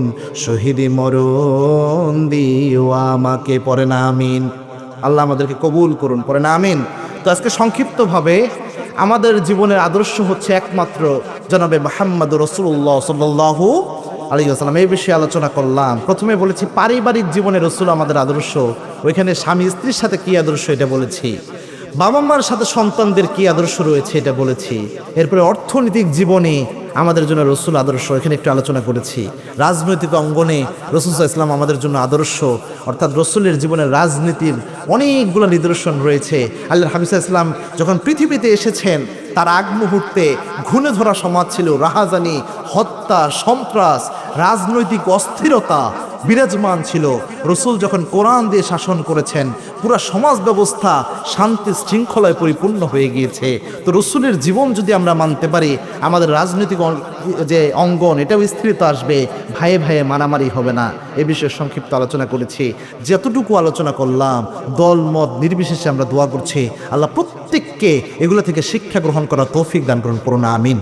শহীদি মরণ দিও আমাকে। পরে না আমিন। আল্লাহ আমাদেরকে কবুল করুন। পরে না আমিন। তো আজকে সংক্ষিপ্তভাবে আমাদের জীবনের আদর্শ হচ্ছে একমাত্র জনাবে মুহাম্মদুর রাসূলুল্লাহ সাল্লাল্লাহু আলাইহি ওয়াসাল্লাম। এই বিষয়ে আলোচনা করলাম। প্রথমে বলেছি পারিবারিক জীবনে রাসূল আমাদের আদর্শ, ওইখানে স্বামী স্ত্রীর সাথে কি আদর্শ এটা বলেছি, বাবা মার সাথে সন্তানদের কি আদর্শ রয়েছে এটা বলেছি। এরপরে অর্থনৈতিক জীবনে আমাদের জন্য রসুল আদর্শ, এখানে একটু আলোচনা করেছি। রাজনৈতিক অঙ্গনে রসুল সাল্লাল্লাহু আলাইহি ওয়াসাল্লাম আমাদের জন্য আদর্শ, অর্থাৎ রসুলের জীবনের রাজনীতির অনেকগুলো নিদর্শন রয়েছে। আল্লাহর হাবিব সাল্লাল্লাহু আলাইহি ওয়াসাল্লাম যখন পৃথিবীতে এসেছেন, তার আগ মুহূর্তে ঘুণে ধরা সমাজ ছিল, রাহাজানি, হত্যা, সন্ত্রাস, রাজনৈতিক অস্থিরতা বিরাজমান ছিল। রসুল যখন কোরআন দিয়ে শাসন করেছেন, পুরা সমাজ ব্যবস্থা শান্তি শৃঙ্খলায় পরিপূর্ণ হয়ে গিয়েছে। তো রসুলের জীবন যদি আমরা মানতে পারি, আমাদের রাজনৈতিক যে অঙ্গন এটাও স্থিরতা আসবে, ভাইয়ে ভাইয়ে মারামারি হবে না। এ বিষয়ে সংক্ষিপ্ত আলোচনা করেছি। যতটুকু আলোচনা করলাম দল মত নির্বিশেষে আমরা দোয়া করছি, আল্লাহ প্রত্যেককে এগুলো থেকে শিক্ষা গ্রহণ করার তৌফিক দান করুন। পড়ুন আমিন।